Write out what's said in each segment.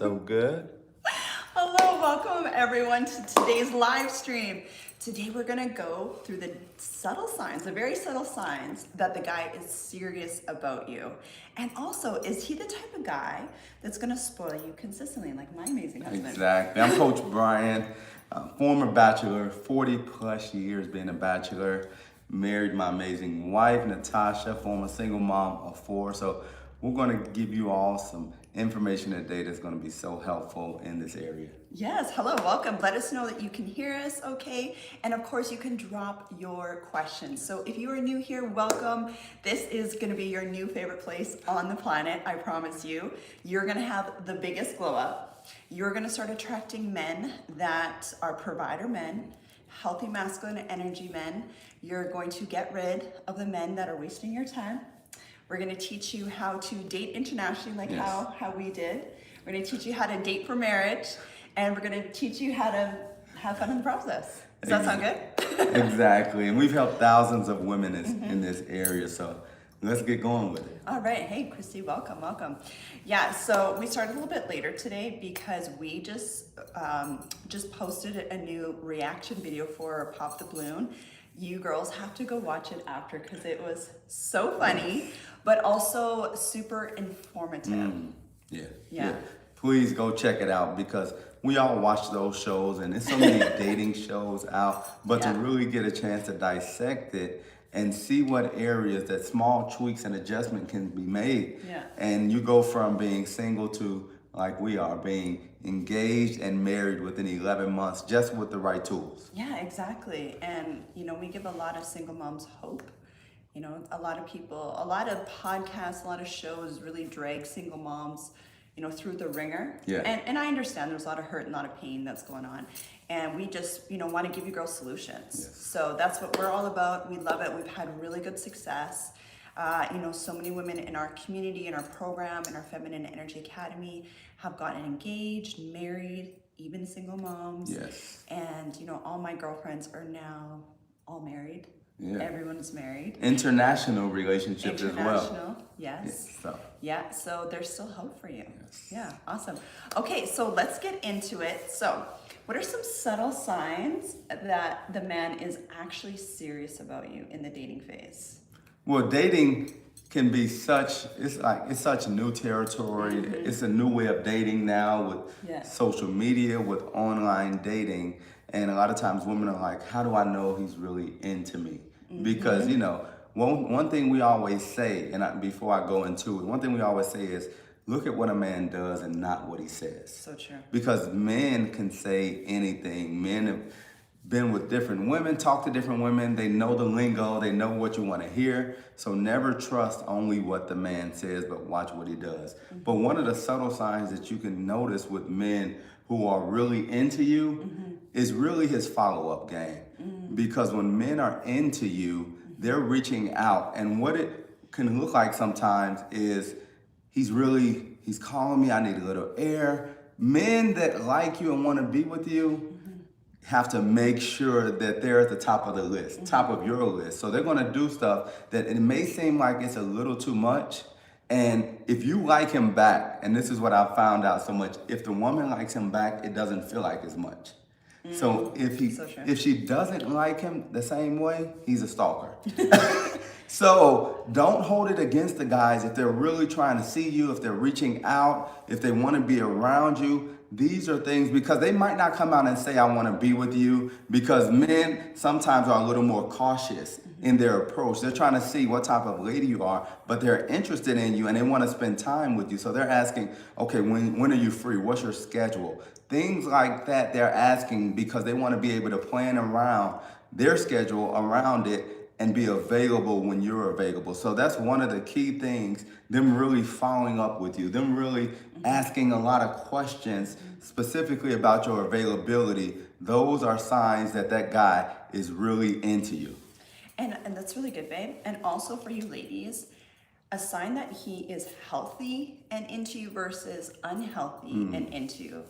So good. Hello, welcome everyone to today's live stream. Today we're gonna go through the subtle signs, the very subtle signs that the guy is serious about you. And also, is he the type of guy that's gonna spoil you consistently, like my amazing husband? Exactly. I'm Coach Brian, former bachelor, 40 plus years being a bachelor. Married my amazing wife, Natasha, former single mom of 4. So we're going to give you all some information today that's going to be so helpful in this area. Yes, hello, welcome. Let us know that you can hear us, okay? And of course, you can drop your questions. So if you are new here, welcome. This is gonna be your new favorite place on the planet, I promise you. You're gonna have the biggest glow up. You're gonna start attracting men that are provider men, healthy masculine energy men. You're going to get rid of the men that are wasting your time. We're gonna teach you how to date internationally, like how we did. We're gonna teach you how to date for marriage, and we're gonna teach you how to have fun in the process. Does that sound good? Exactly, and we've helped thousands of women in this area, so let's get going with it. All right, hey Christy, welcome. Yeah, so we started a little bit later today because we just posted a new reaction video for Pop the Balloon. You girls have to go watch it after because it was so funny, but also super informative. Yeah. Please go check it out because we all watch those shows and there's so many dating shows out, but to really get a chance to dissect it and see what areas that small tweaks and adjustment can be made. And you go from being single to, like we are, being engaged and married within 11 months just with the right tools. Yeah, exactly. And we give a lot of single moms hope. A lot of people, a lot of podcasts, a lot of shows really drag single moms through the ringer. And I understand there's a lot of hurt and a lot of pain that's going on. And we just, want to give you girls solutions. So that's what we're all about. We love it. We've had really good success. So many women in our community, in our program, in our Feminine Energy Academy have gotten engaged, married, even single moms. And, all my girlfriends are now all married. Everyone's married. International relationships as well. International, yes. So there's still hope for you. Yeah, awesome. Okay, so let's get into it. So what are some subtle signs that the man is actually serious about you in the dating phase? Well, dating can be it's such new territory. It's a new way of dating now with social media, with online dating. And a lot of times women are like, how do I know he's really into me? Because, one thing we always say, and before I go into it, one thing we always say is, look at what a man does and not what he says. So true. Because men can say anything. Men have been with different women, talked to different women. They know the lingo. They know what you want to hear. So never trust only what the man says, but watch what he does. But one of the subtle signs that you can notice with men who are really into you is really his follow-up game. Because when men are into you, they're reaching out. And what it can look like sometimes is he's calling me, I need a little air. Men that like you and want to be with you have to make sure that they're at the top of the list, top of your list. So they're going to do stuff that it may seem like it's a little too much. And if you like him back, and this is what I found out so much, if the woman likes him back, it doesn't feel like as much. So if she doesn't like him the same way, he's a stalker. So don't hold it against the guys if they're really trying to see you, if they're reaching out, if they want to be around you. These are things, because they might not come out and say, I want to be with you, because men sometimes are a little more cautious in their approach. They're trying to see what type of lady you are, but they're interested in you and they want to spend time with you. So they're asking, okay, when are you free? What's your schedule? Things like that they're asking because they want to be able to plan around their schedule around it and be available when you're available. So that's one of the key things, them really following up with you, them really asking a lot of questions specifically about your availability. Those are signs that that guy is really into you. And that's really good, babe. And also for you ladies, a sign that he is healthy and into you versus unhealthy and into you.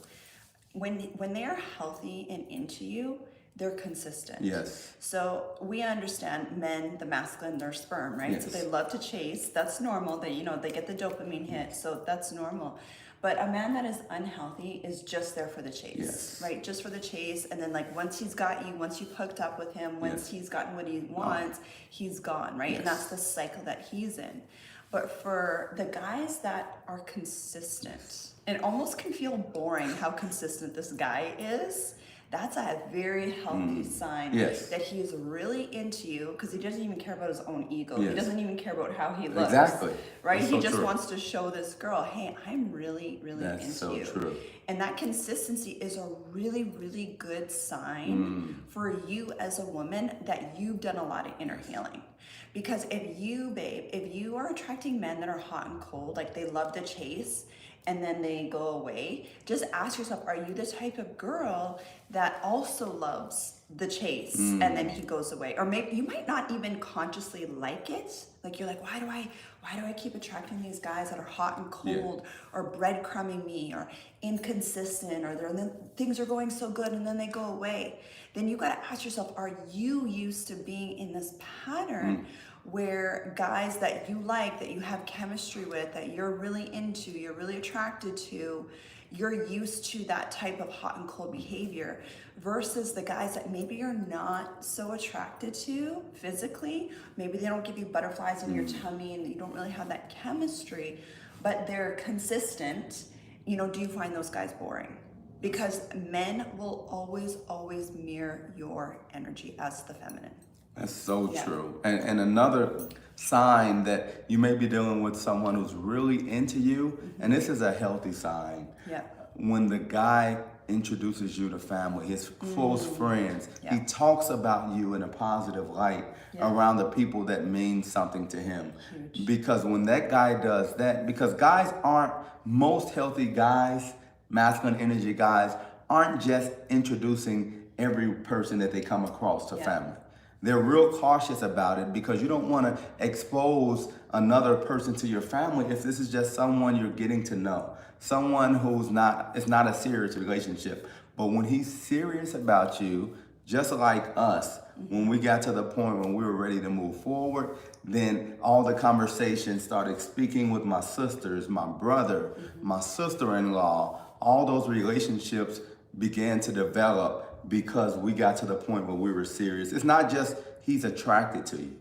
When they are healthy and into you, they're consistent. Yes. So we understand men, the masculine, their sperm, right? Yes. So they love to chase. That's normal. They get the dopamine hit. So that's normal. But a man that is unhealthy is just there for the chase, Yes. right? Just for the chase. And then like once he's got you, once you've hooked up with him, once Yes. he's gotten what he wants, he's gone, right? And Yes. that's the cycle that he's in. But for the guys that are consistent, it almost can feel boring how consistent this guy is. That's a very healthy sign Yes. that he is really into you, because he doesn't even care about his own ego. He Yes. doesn't even care about how he looks. Exactly. Right? That's He so just true. wants to show this girl, hey, I'm really, really That's into so you. true. And that consistency is a really, really good sign for you as a woman that you've done a lot of inner healing. Because if you are attracting men that are hot and cold, like they love the chase, and then they go away, just ask yourself, are you the type of girl that also loves the chase and then he goes away? Or maybe you might not even consciously like it. Like you're like, why do I keep attracting these guys that are hot and cold, or breadcrumbing me, or inconsistent, or things are going so good and then they go away? Then you got to ask yourself, are you used to being in this pattern where guys that you like, that you have chemistry with, that you're really into, you're really attracted to, you're used to that type of hot and cold behavior, versus the guys that maybe you're not so attracted to physically? Maybe they don't give you butterflies in your tummy and you don't really have that chemistry, but they're consistent. You know, do you find those guys boring? Because men will always mirror your energy as the feminine. That's so true. And another sign that you may be dealing with someone who's really into you, and this is a healthy sign. Yeah. When the guy introduces you to family, his close friends, Yeah. he talks about you in a positive light around the people that mean something to him. Huge. Because when that guy does that, because most healthy guys, masculine energy guys, aren't just introducing every person that they come across to family. They're real cautious about it, because you don't want to expose another person to your family if this is just someone you're getting to know. Someone it's not a serious relationship. But when he's serious about you, just like us, when we got to the point when we were ready to move forward, then all the conversations started speaking with my sisters, my brother, my sister-in-law. All those relationships began to develop because we got to the point where we were serious. It's not just he's attracted to you.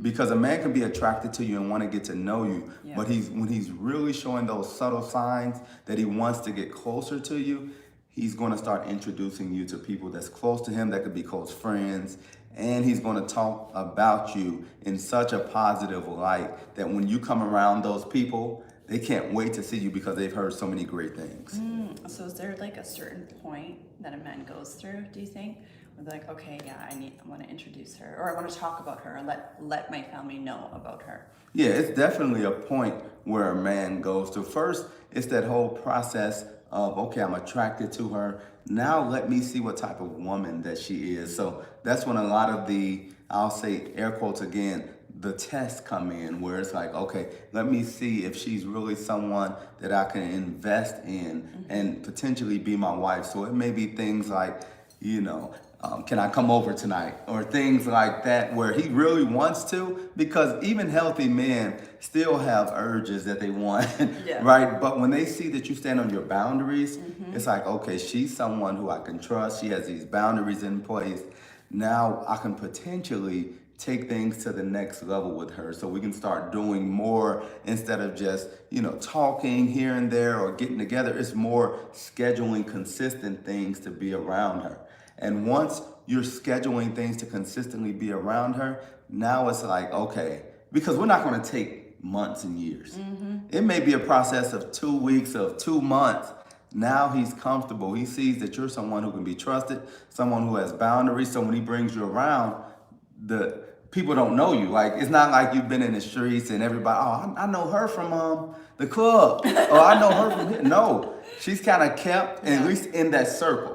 Because a man can be attracted to you and want to get to know you, but when he's really showing those subtle signs that he wants to get closer to you, he's going to start introducing you to people that's close to him, that could be close friends, and he's going to talk about you in such a positive light that when you come around those people, they can't wait to see you because they've heard so many great things. So is there like a certain point that a man goes through, do you think? Where they're like, okay, yeah, I want to introduce her, or I want to talk about her, and let my family know about her. Yeah, it's definitely a point where a man goes to. First, it's that whole process of, okay, I'm attracted to her. Now let me see what type of woman that she is. So that's when a lot of the, I'll say air quotes again, the tests come in, where it's like, okay, let me see if she's really someone that I can invest in and potentially be my wife. So it may be things like, can I come over tonight? Or things like that, where he really wants to, because even healthy men still have urges that they want, right? But when they see that you stand on your boundaries, it's like, okay, she's someone who I can trust. She has these boundaries in place. Now I can potentially take things to the next level with her, so we can start doing more instead of just, talking here and there or getting together. It's more scheduling consistent things to be around her. And once you're scheduling things to consistently be around her, now it's like, okay, because we're not going to take months and years. It may be a process of 2 weeks, of 2 months. Now he's comfortable. He sees that you're someone who can be trusted, someone who has boundaries. So when he brings you around, the people don't know you. Like, it's not like you've been in the streets and everybody, I know her from the club. Or I know her from here. No, she's kind of kept, at least in that circle.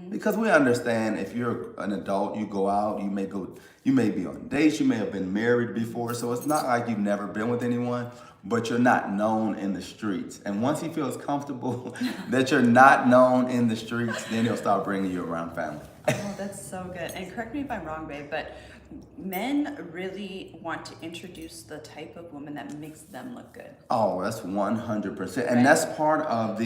Because we understand, if you're an adult, you go out, you may be on dates, you may have been married before, so it's not like you've never been with anyone, but you're not known in the streets. And once he feels comfortable that you're not known in the streets, then he'll start bringing you around family. Oh, that's so good. And correct me if I'm wrong, babe, but men really want to introduce the type of woman that makes them look good. Oh, that's 100%. Right. And that's part of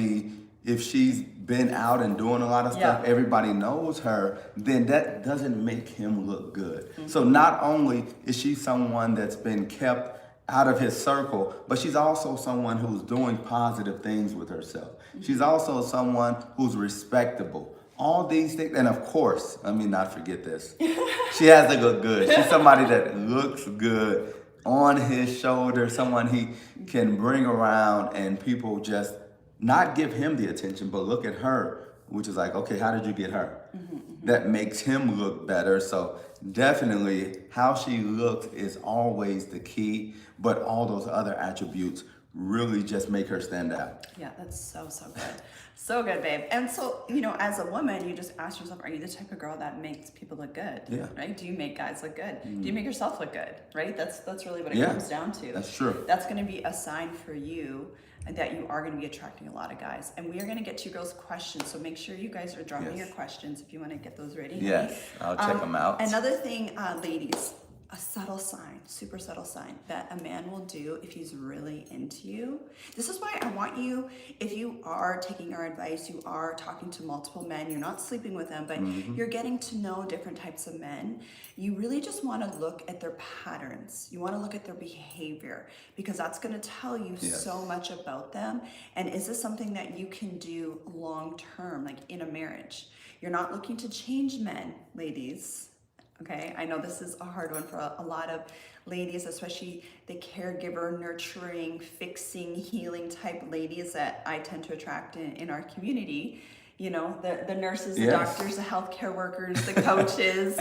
if she's been out and doing a lot of stuff, Yeah. everybody knows her, then that doesn't make him look good. So not only is she someone that's been kept out of his circle, but she's also someone who's doing positive things with herself. She's also someone who's respectable. All these things, and of course, let me not forget this. She has to look good. She's somebody that looks good on his shoulder, someone he can bring around and people just not give him the attention, but look at her, which is like, okay, how did you get her? That makes him look better. So definitely how she looks is always the key, but all those other attributes really just make her stand out. Yeah, that's so good. So good, babe. And so, as a woman, you just ask yourself, are you the type of girl that makes people look good? Yeah. Right? Do you make guys look good? Do you make yourself look good? Right? That's really what it Yeah, comes down to. that's true. That's going to be a sign for you that you are going to be attracting a lot of guys. And we are going to get to your girls' questions. So make sure you guys are dropping your questions if you want to get those ready. Yes, I'll check them out. Another thing, ladies, a subtle sign, super subtle sign that a man will do if he's really into you. This is why I want you, if you are taking our advice, you are talking to multiple men, you're not sleeping with them, but you're getting to know different types of men. You really just want to look at their patterns. You want to look at their behavior because that's going to tell you so much about them. And is this something that you can do long term, like in a marriage? You're not looking to change men, ladies. Okay, I know this is a hard one for a lot of ladies, especially the caregiver, nurturing, fixing, healing type ladies that I tend to attract in our community. The nurses, the doctors, the healthcare workers, the coaches,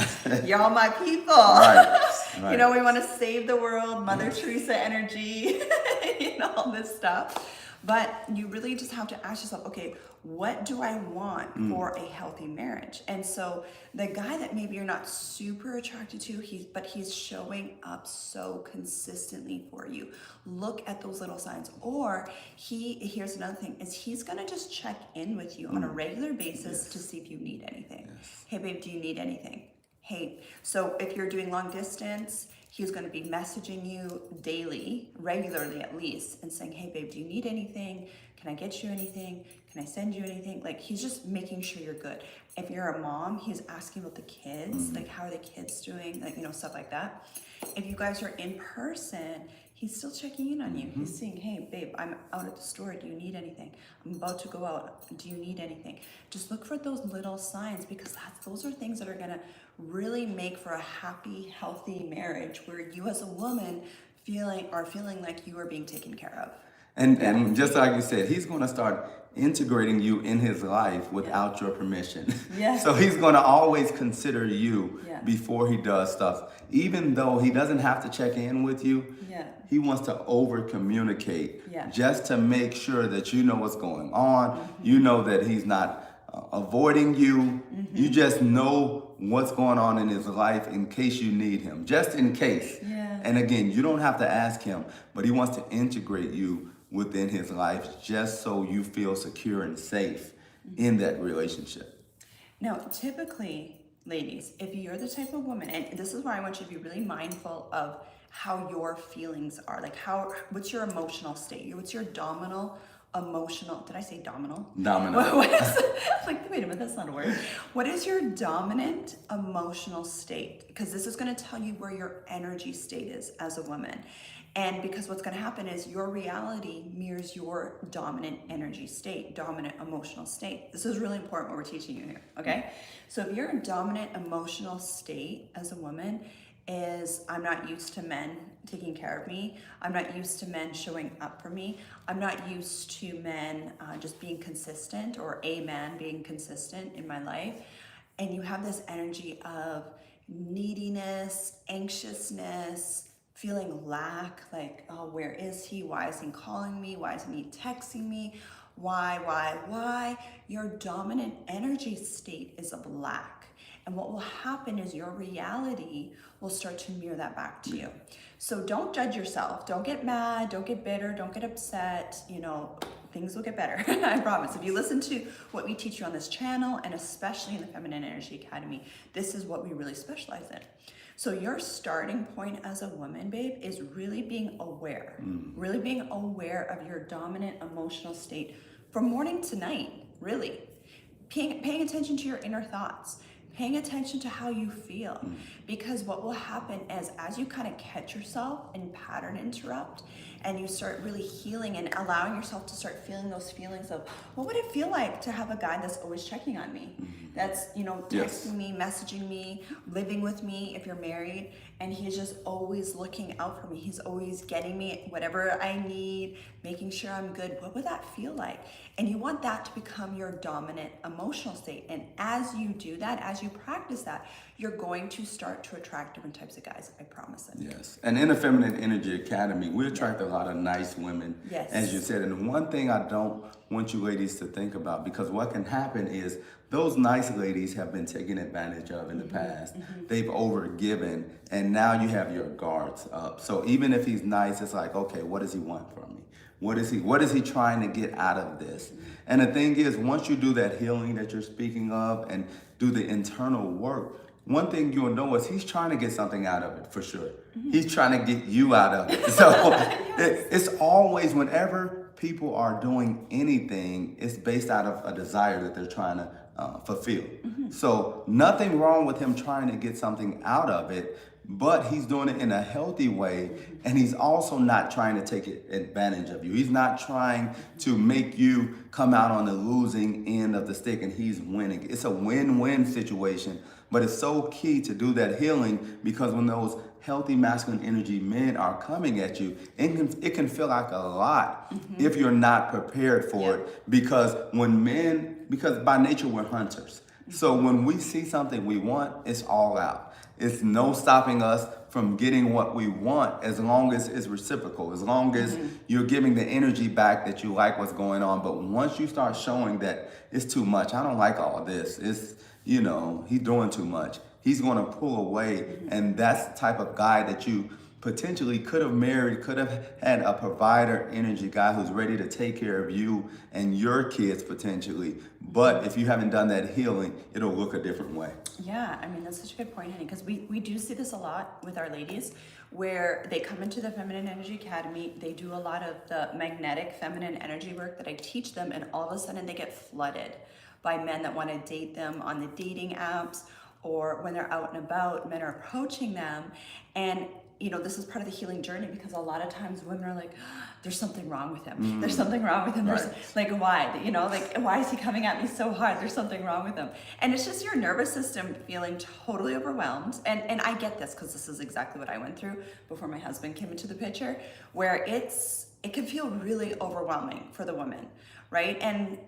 y'all my people. Right. We want to save the world, Mother Teresa energy, all this stuff. But you really just have to ask yourself, okay, what do I want for a healthy marriage? And so the guy that maybe you're not super attracted to, but he's showing up so consistently for you. Look at those little signs. Or here's another thing, is he's gonna just check in with you on a regular basis to see if you need anything. Hey babe, do you need anything? Hey, so if you're doing long distance, he's going to be messaging you daily, regularly at least, and saying, hey babe, do you need anything? Can I get you anything? Can I send you anything? Like, he's just making sure you're good. If you're a mom, he's asking about the kids, like how are the kids doing? Like, stuff like that. If you guys are in person, he's still checking in on you. He's saying, hey babe, I'm out at the store. Do you need anything? I'm about to go out. Do you need anything? Just look for those little signs because those are things that are gonna really make for a happy, healthy marriage where you as a woman are feeling like you are being taken care of. And just like you said, he's going to start integrating you in his life without your permission. So he's going to always consider you before he does stuff. Even though he doesn't have to check in with you, he wants to over communicate just to make sure that you know what's going on. You know that he's not avoiding you. You just know what's going on in his life in case you need him, just in case. And again, you don't have to ask him, but he wants to integrate you within his life just so you feel secure and safe in that relationship. Now, typically, ladies, if you're the type of woman, and this is why I want you to be really mindful of how your feelings are, like what's your emotional state? What's your emotional, did I say dominant? Dominant. What is, like, wait a minute, that's not a word. What is your dominant emotional state? Because this is going to tell you where your energy state is as a woman. And because what's going to happen is your reality mirrors your dominant energy state, dominant emotional state. This is really important what we're teaching you here, okay? So if your dominant emotional state as a woman is, I'm not used to men taking care of me. I'm not used to men showing up for me. I'm not used to men just being consistent, or a man being consistent in my life. And you have this energy of neediness, anxiousness, feeling lack, like, oh, where is he? Why isn't he calling me? Why isn't he texting me? Why? Your dominant energy state is of lack. And what will happen is your reality will start to mirror that back to you. So don't judge yourself. Don't get mad. Don't get bitter. Don't get upset. Things will get better. I promise. If you listen to what we teach you on this channel, and especially in the Feminine Energy Academy, this is what we really specialize in. So your starting point as a woman, babe, is really being aware, really being aware of your dominant emotional state from morning to night, really. Paying attention to your inner thoughts, paying attention to how you feel. Because what will happen is as you kind of catch yourself and pattern interrupt, and you start really healing and allowing yourself to start feeling those feelings of, what would it feel like to have a guy that's always checking on me? That's, texting me, messaging me, living with me if you're married, and he's just always looking out for me. He's always getting me whatever I need, making sure I'm good. What would that feel like? And you want that to become your dominant emotional state. And as you do that, as you practice that, you're going to start to attract different types of guys. I promise it. Yes. And in the Feminine Energy Academy, we attract a lot of nice women, as you said. And one thing I don't want you ladies to think about, because what can happen is those nice ladies have been taken advantage of in the past. They've overgiven, and now you have your guards up. So even if he's nice, it's like, okay, what does he want from me? What is he trying to get out of this? And the thing is, once you do that healing that you're speaking of and do the internal work, one thing you'll know is he's trying to get something out of it, for sure. He's trying to get you out of it. So it's always, whenever people are doing anything, it's based out of a desire that they're trying to fulfill. So nothing wrong with him trying to get something out of it, but he's doing it in a healthy way, and he's also not trying to take advantage of you. He's not trying to make you come out on the losing end of the stick and he's winning. It's a win-win situation, but it's so key to do that healing, because when those healthy masculine energy men are coming at you, it can feel like a lot if you're not prepared for it, because by nature we're hunters. So when we see something we want, it's all out. It's no stopping us from getting what we want, as long as it's reciprocal, as long as you're giving the energy back that you like what's going on. But once you start showing that it's too much, I don't like all of this, it's, he's doing too much, he's going to pull away. And that's the type of guy that you potentially could have married, could have had a provider energy guy who's ready to take care of you and your kids potentially. But if you haven't done that healing, it'll look a different way. Yeah, I mean, that's such a good point, honey, because we do see this a lot with our ladies, where they come into the Feminine Energy Academy, they do a lot of the magnetic feminine energy work that I teach them, and all of a sudden they get flooded by men that want to date them on the dating apps, or when they're out and about, men are approaching them. And this is part of the healing journey, because a lot of times women are like, there's something wrong with him. There's something wrong with him. There's like, why? Why is he coming at me so hard? There's something wrong with him. And it's just your nervous system feeling totally overwhelmed. And I get this, because this is exactly what I went through before my husband came into the picture, where it can feel really overwhelming for the woman, right? And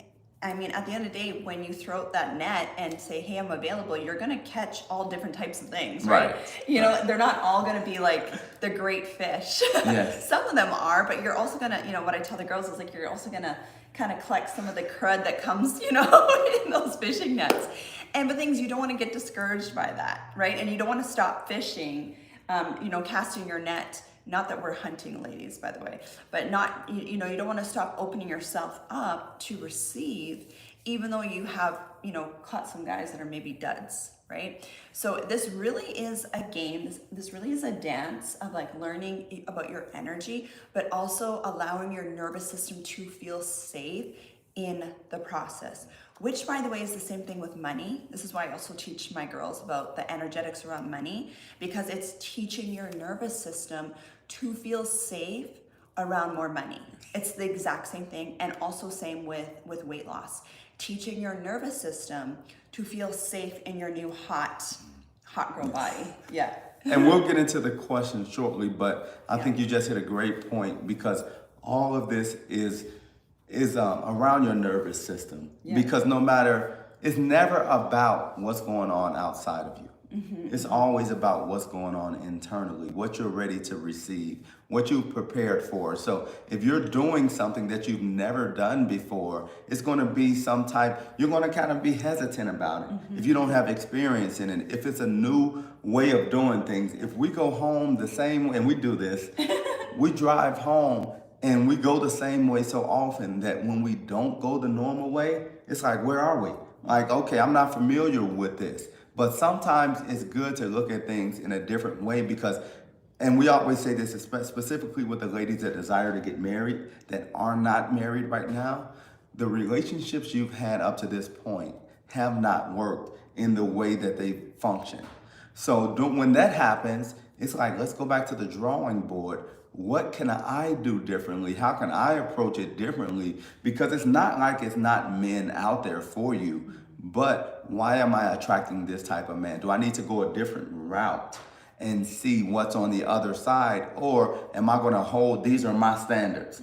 I mean, at the end of the day, when you throw out that net and say, hey, I'm available, you're going to catch all different types of things, right? They're not all going to be like the great fish. Yes. Some of them are, but you're also going to, what I tell the girls is like, you're also going to kind of collect some of the crud that comes, in those fishing nets. And the things, you don't want to get discouraged by that, right? And you don't want to stop fishing, casting your net. Not that we're hunting ladies, by the way, but you don't want to stop opening yourself up to receive, even though you have, caught some guys that are maybe duds, right? So this really is a game. This really is a dance of like learning about your energy, but also allowing your nervous system to feel safe in the process, which, by the way, is the same thing with money. This is why I also teach my girls about the energetics around money, because it's teaching your nervous system to feel safe around more money. It's the exact same thing, and also same with weight loss. Teaching your nervous system to feel safe in your new hot girl body. Yeah. And we'll get into the question shortly, but I think you just hit a great point, because all of this is around your nervous system. Because it's never about what's going on outside of you. It's always about what's going on internally, what you're ready to receive, what you prepared for. So if you're doing something that you've never done before, it's going to be you're going to kind of be hesitant about it if you don't have experience in it. If it's a new way of doing things, if we go home the same way, and we do this, we drive home and we go the same way so often that when we don't go the normal way, it's like, where are we? Like, okay, I'm not familiar with this. But sometimes it's good to look at things in a different way because, and we always say this specifically with the ladies that desire to get married, that are not married right now, the relationships you've had up to this point have not worked in the way that they function. So when that happens, it's like, let's go back to the drawing board. What can I do differently? How can I approach it differently? Because it's not like it's not men out there for you, but why am I attracting this type of man? Do I need to go a different route and see what's on the other side? Or am I going to hold, these are my standards?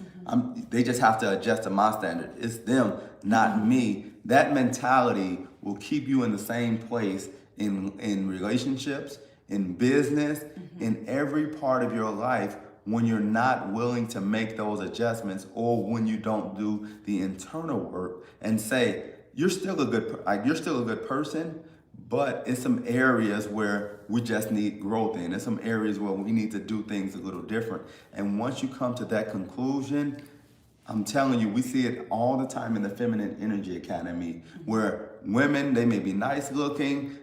They just have to adjust to my standard. It's them, not me. That mentality will keep you in the same place in relationships, in business, in every part of your life when you're not willing to make those adjustments, or when you don't do the internal work and say, you're still a good person, but in some areas where we just need growth in. There's some areas where we need to do things a little different. And once you come to that conclusion, I'm telling you, we see it all the time in the Feminine Energy Academy, where women, they may be nice looking,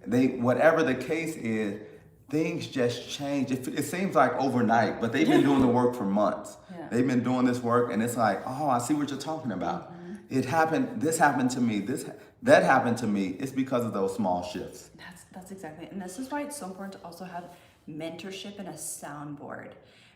whatever the case is, things just change. It seems like overnight, but they've been doing the work for months. Yeah. They've been doing this work, and it's like, oh, I see what you're talking about. It happened, this happened to me, that happened to me. It's because of those small shifts. That's exactly it. And this is why it's so important to also have mentorship and a soundboard,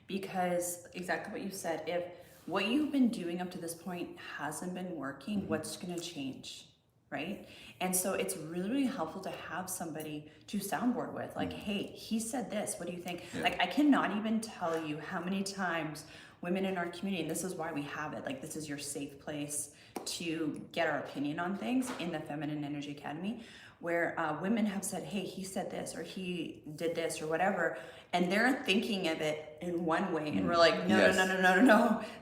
because exactly what you said, if what you've been doing up to this point hasn't been working, what's going to change, right? And so it's really, really helpful to have somebody to soundboard with, like, hey, he said this, what do you think? Yeah. Like, I cannot even tell you how many times women in our community, and this is why we have it, like, this is your safe place to get our opinion on things in the Feminine Energy Academy, where women have said, hey, he said this, or he did this, or whatever, and they're thinking of it in one way, and we're like, no,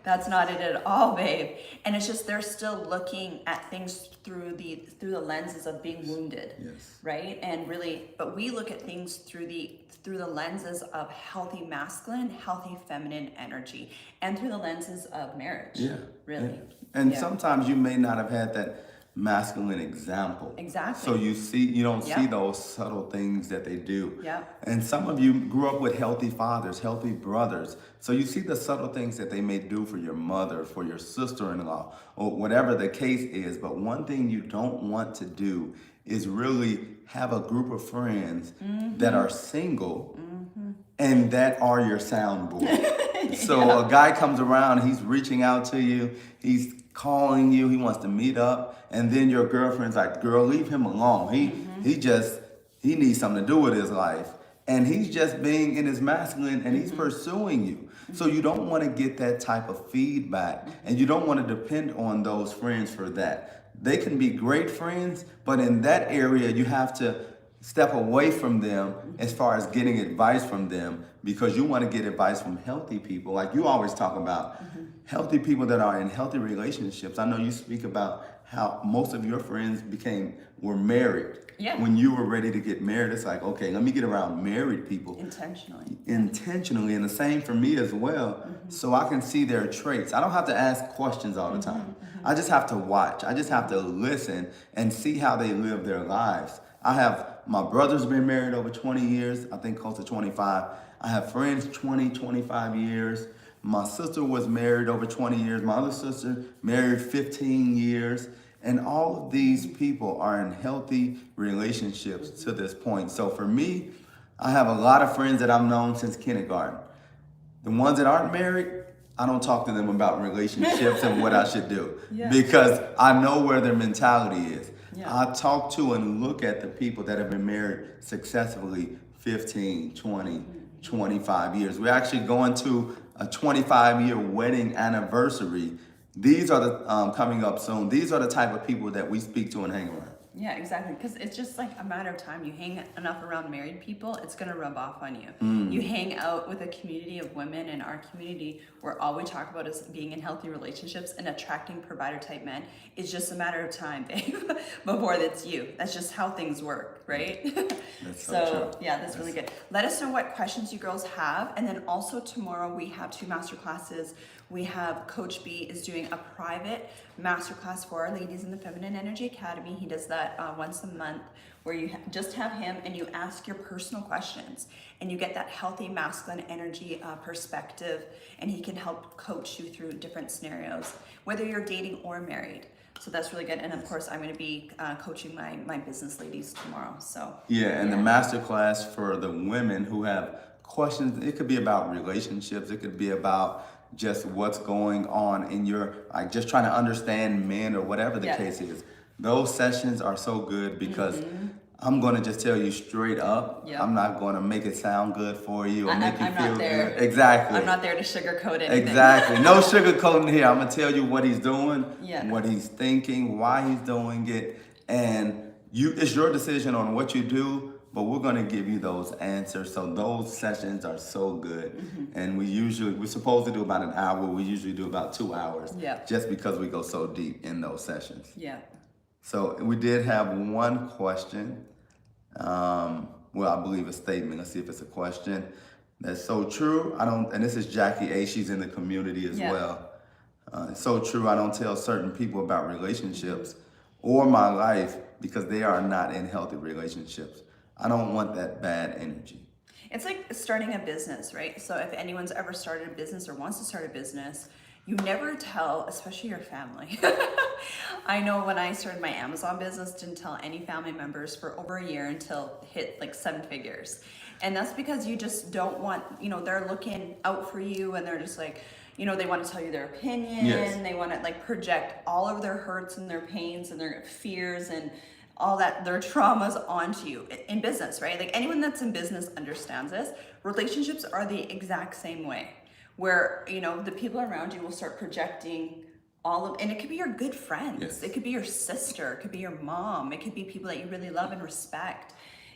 that's not it at all, babe. And it's just, they're still looking at things through the lenses of being wounded, right? And really, but we look at things through the lenses of healthy masculine, healthy feminine energy, and through the lenses of marriage. Yeah, really. Yeah. And sometimes you may not have had that masculine example. Exactly. So you don't see those subtle things that they do. Yeah. And some of you grew up with healthy fathers, healthy brothers. So you see the subtle things that they may do for your mother, for your sister-in-law, or whatever the case is. But one thing you don't want to do is really have a group of friends that are single and that are your soundboard. So a guy comes around, he's reaching out to you, he's calling you, he wants to meet up, and then your girlfriend's like, girl, leave him alone. He needs something to do with his life. And he's just being in his masculine, and he's pursuing you. So you don't want to get that type of feedback, and you don't want to depend on those friends for that. They can be great friends, but in that area, you have to step away from them as far as getting advice from them, because you want to get advice from healthy people. Like you always talk about healthy people that are in healthy relationships. I know you speak about how most of your friends were married. Yeah. When you were ready to get married, it's like, okay, let me get around married people. Intentionally, and the same for me as well, so I can see their traits. I don't have to ask questions all the time. I just have to watch. I just have to listen and see how they live their lives. My brother's been married over 20 years, I think close to 25. I have friends 20, 25 years. My sister was married over 20 years. My other sister married 15 years. And all of these people are in healthy relationships to this point. So for me, I have a lot of friends that I've known since kindergarten. The ones that aren't married, I don't talk to them about relationships and what I should do because I know where their mentality is. I talk to and look at the people that have been married successfully 15, 20, 25 years. We're actually going to a 25-year wedding anniversary. These are the coming up soon. These are the type of people that we speak to and hang around. Yeah, exactly. Because it's just like a matter of time. You hang enough around married people, it's going to rub off on you. You hang out with a community of women in our community where all we talk about is being in healthy relationships and attracting provider type men. It's just a matter of time, babe, before that's you. That's just how things work, right? That's so true. Yeah, that's really good. Let us know what questions you girls have. And then also tomorrow we have 2 master classes We have Coach B is doing a private masterclass for our ladies in the Feminine Energy Academy. He does that once a month, where you just have him and you ask your personal questions and you get that healthy masculine energy perspective, and he can help coach you through different scenarios, whether you're dating or married. So that's really good. And of course, I'm going to be coaching my business ladies tomorrow. So the master class for the women who have questions, it could be about relationships, it could be about just what's going on in your, like, just trying to understand men or whatever the case is. Those sessions are so good because I'm going to just tell you straight up. I'm not going to make it sound good for you or make you feel good. Exactly. I'm not there to sugarcoat anything. Exactly. No sugarcoating here. I'm going to tell you what he's doing, what he's thinking, why he's doing it. And it's your decision on what you do, but we're going to give you those answers. So those sessions are so good. And we're supposed to do about an hour. We usually do about 2 hours. Just because we go so deep in those sessions. So we did have one question. Well, I believe a statement. Let's see if it's a question. That's so true. And this is Jackie A. She's in the community as well. It's so true. I don't tell certain people about relationships or my life because they are not in healthy relationships. I don't want that bad energy. It's like starting a business, right? So if anyone's ever started a business or wants to start a business, you never tell, especially your family. I know when I started my Amazon business, didn't tell any family members for over a year until it hit like 7 figures. And that's because you just don't want, they're looking out for you, and they're just like, they want to tell you their opinion. They want to like project all of their hurts and their pains and their fears and all that, their traumas onto you in business, right? Like anyone that's in business understands this. Relationships are the exact same way, where, the people around you will start projecting and it could be your good friends. It could be your sister, it could be your mom, it could be people that you really love and respect,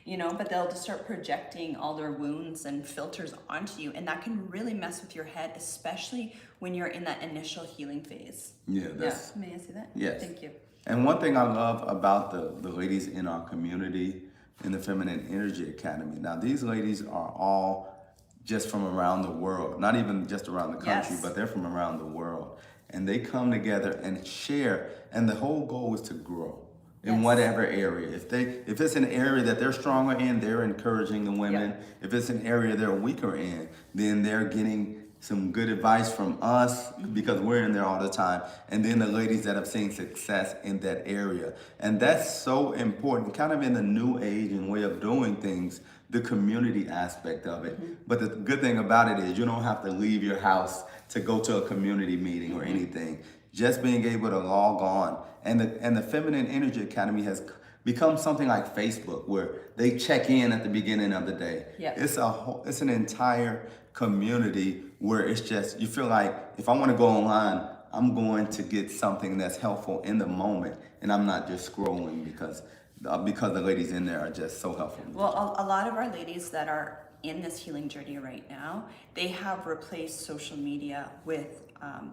but they'll just start projecting all their wounds and filters onto you. And that can really mess with your head, especially when you're in that initial healing phase. May I say that? Yes. Thank you. And one thing I love about the ladies in our community in the Feminine Energy Academy. Now, these ladies are all just from around the world, not even just around the country, but they're from around the world. And they come together and share, and the whole goal is to grow in whatever area. If it's an area that they're stronger in, they're encouraging the women. If it's an area they're weaker in, then they're getting some good advice from us because we're in there all the time. And then the ladies that have seen success in that area. And that's so important, kind of in the new age and way of doing things, the community aspect of it. But the good thing about it is you don't have to leave your house to go to a community meeting or anything. Just being able to log on. And the Feminine Energy Academy has become something like Facebook, where they check in at the beginning of the day. It's an entire community where it's just, you feel like if I want to go online, I'm going to get something that's helpful in the moment, and I'm not just scrolling because the ladies in there are just so helpful. Well, a lot of our ladies that are in this healing journey right now, they have replaced social media with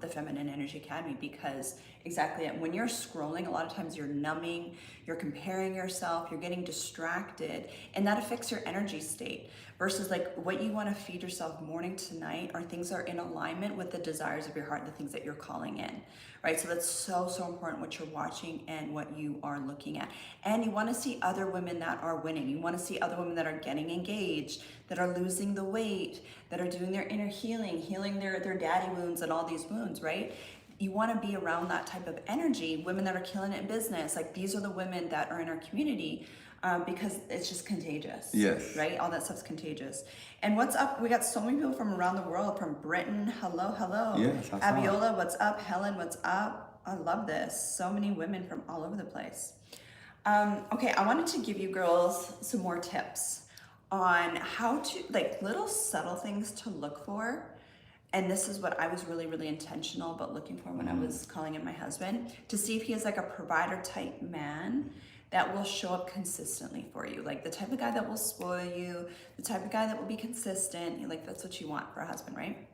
the Feminine Energy Academy, because exactly when you're scrolling, a lot of times you're numbing, you're comparing yourself, you're getting distracted, and that affects your energy state. Versus like what you want to feed yourself morning to night are things that are in alignment with the desires of your heart, the things that you're calling in, right? So that's so important what you're watching and what you are looking at. And you want to see other women that are winning. You want to see other women that are getting engaged, that are losing the weight, that are doing their inner healing their daddy wounds and all these wounds, right? You want to be around that type of energy, women that are killing it in business. Like these are the women that are in our community. Because it's just contagious. Right? All that stuff's contagious. And what's up? We got so many people from around the world, from Britain. Hello. Abiola, what's up? Helen, what's up? I love this. So many women from all over the place. Okay, I wanted to give you girls some more tips on how to, like, little subtle things to look for. And this is what I was really, really intentional about looking for when I was calling in my husband, to see if he is like a provider type man that will show up consistently for you. Like the type of guy that will spoil you, the type of guy that will be consistent. Like that's what you want for a husband, right?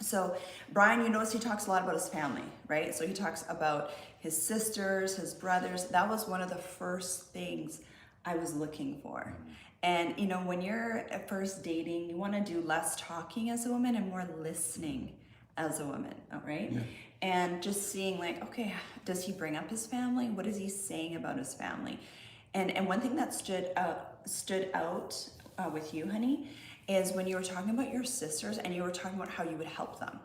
So Brian, you notice he talks a lot about his family, right? So he talks about his sisters, his brothers. That was one of the first things I was looking for. And when you're at first dating, you want to do less talking as a woman and more listening as a woman, all right? Yeah. And just seeing like, okay, does he bring up his family? What is he saying about his family? And one thing that stood out with you, honey, is when you were talking about your sisters and you were talking about how you would help them.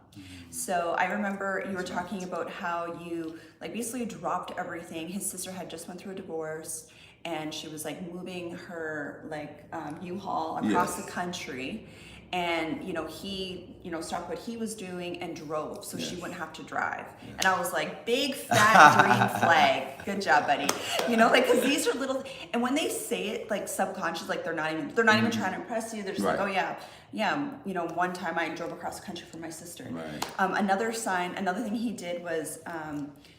So I remember you were talking about how you like basically dropped everything. His sister had just went through a divorce and she was like moving her like U-Haul across the country. And he stopped what he was doing and drove so she wouldn't have to drive. And I was like, big fat green flag. Good job, buddy. Like, because these are little, and when they say it like subconscious, like they're not even trying to impress you. They're just like, oh yeah, one time I drove across the country for my sister. Right. Another thing he did was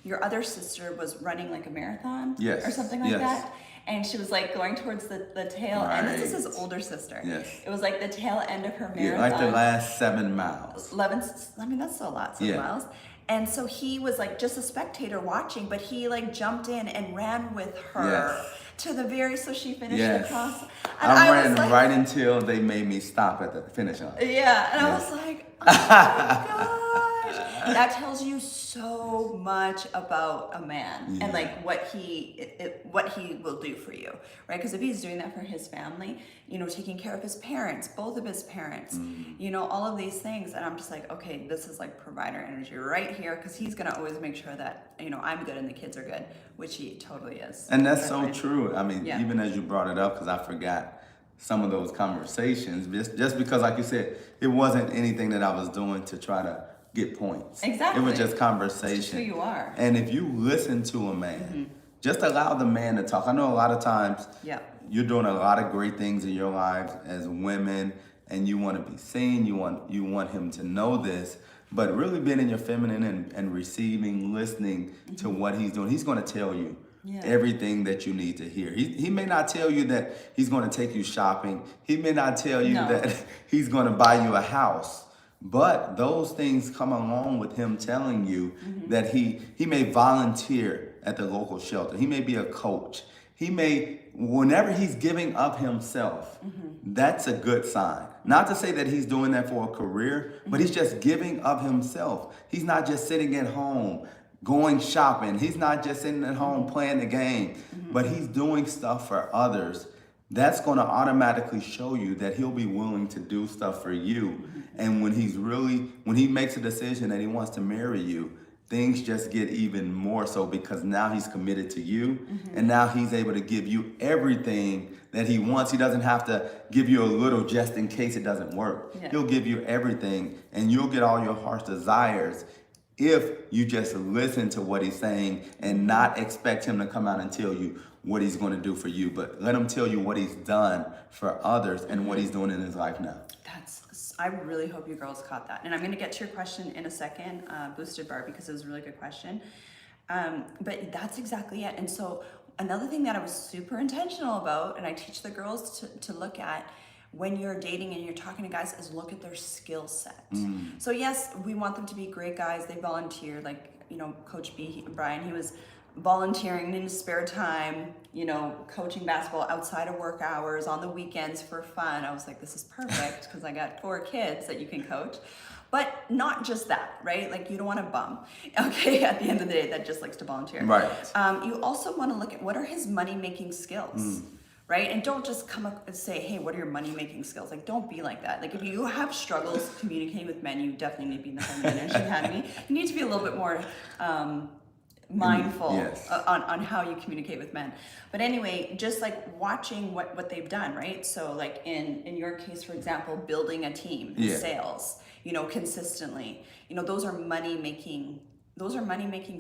your other sister was running like a marathon or something like that. And she was like going towards the tail end. This is his older sister. Yes. It was like the tail end of her marathon. Yeah, like the last 7 miles. 11, I mean, that's still a lot, 7 miles. And so he was like just a spectator watching, but he like jumped in and ran with her to the so she finished the cross. And I ran like, right until they made me stop at the finish line. Yeah, and I was like, oh my gosh. That tells you so much about a man and like what he will do for you, right? Because if he's doing that for his family, taking care of his parents, both of his parents, all of these things, and I'm just like, okay, this is like provider energy right here, because he's gonna always make sure that I'm good and the kids are good, which he totally is. And that's so true. I mean, even as you brought it up, because I forgot some of those conversations, just because, like you said, it wasn't anything that I was doing to try to get points. Exactly. It was just conversation. It's just who you are. And if you listen to a man, just allow the man to talk. I know a lot of times you're doing a lot of great things in your lives as women, and you want to be seen. You want him to know this. But really being in your feminine and receiving, listening to what he's doing, he's going to tell you everything that you need to hear. He may not tell you that he's going to take you shopping. He may not tell you that he's going to buy you a house. But those things come along with him telling you that he may volunteer at the local shelter. He may be a coach. He may, whenever he's giving up himself, that's a good sign. Not to say that he's doing that for a career, but he's just giving up himself. He's not just sitting at home going shopping. He's not just sitting at home playing the game, but he's doing stuff for others. That's going to automatically show you that he'll be willing to do stuff for you. And when he makes a decision that he wants to marry you, things just get even more so, because now he's committed to you and now he's able to give you everything that he wants. He doesn't have to give you a little just in case it doesn't work. He'll give you everything, and you'll get all your heart's desires if you just listen to what he's saying and not expect him to come out and tell you what he's going to do for you, but let him tell you what he's done for others and what he's doing in his life now. I really hope you girls caught that. And I'm going to get to your question in a second, Boosted Bar, because it was a really good question. But that's exactly it. And so another thing that I was super intentional about, and I teach the girls to look at when you're dating and you're talking to guys, is look at their skill set. So yes, we want them to be great guys. They volunteer, like, Coach Brian, he was volunteering in his spare time, coaching basketball outside of work hours on the weekends for fun. I was like, this is perfect, because I got 4 kids that you can coach. But not just that, right? Like, you don't want a bum, okay, at the end of the day, that just likes to volunteer. Right. You also want to look at what are his money-making skills, right? And don't just come up and say, hey, what are your money-making skills? Like, don't be like that. Like, if you have struggles communicating with men, you definitely need to be in the Feminine Energy Academy. You need to be a little bit more mindful on how you communicate with men. But anyway, just like watching what they've done, right? So like in your case, for example, building a team, sales, consistently, those are money making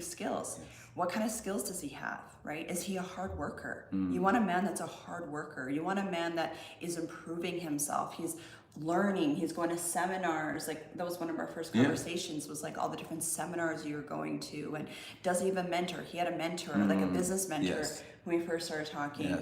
skills. What kind of skills does he have, right? Is he a hard worker? You want a man that's a hard worker. You want a man that is improving himself. He's learning, he's going to seminars. Like, that was one of our first conversations, was like all the different seminars you're going to. And does he have a mentor? He had a mentor, like a business mentor when we first started talking.